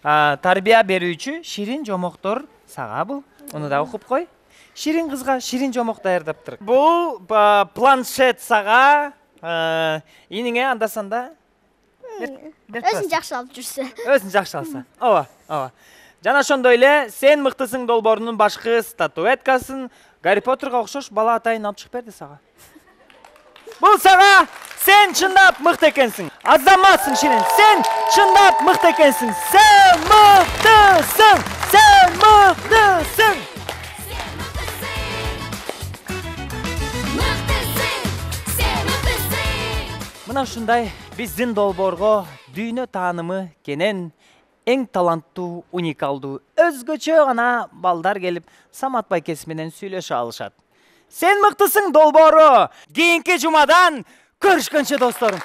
тарбия берүүчү Ширин жомоктор сага бул. Уну да окуп кой. Ширин кызга Ширин жомок даярдаптыр. Бул планшет сага, иниңе анда-санда Өзүн жакшы алып жүрсө. Өзүн жакшы алса. Ооба. Жана ошондой эле сен мыктысың долбоорунун башкы статуэткасын Гарри Поттерге окшош бала атайын алып чыгып берди сага. Бул сага сен чындап мыкты экенсиң. Азаматсың Ширин. Сен чындап мыкты экенсиң. Сен мыктысың. Сен мыктысың. Мына ушундай биздин долбоорго дүйнө таанымы кенен эң таланттуу, уникалдуу, өзгөчө гана балдар келип Самат байкеси менен сүйлөшө алышат. Сен мыктысың долбоору кийинки жумадан көрүшкөнчө досторум.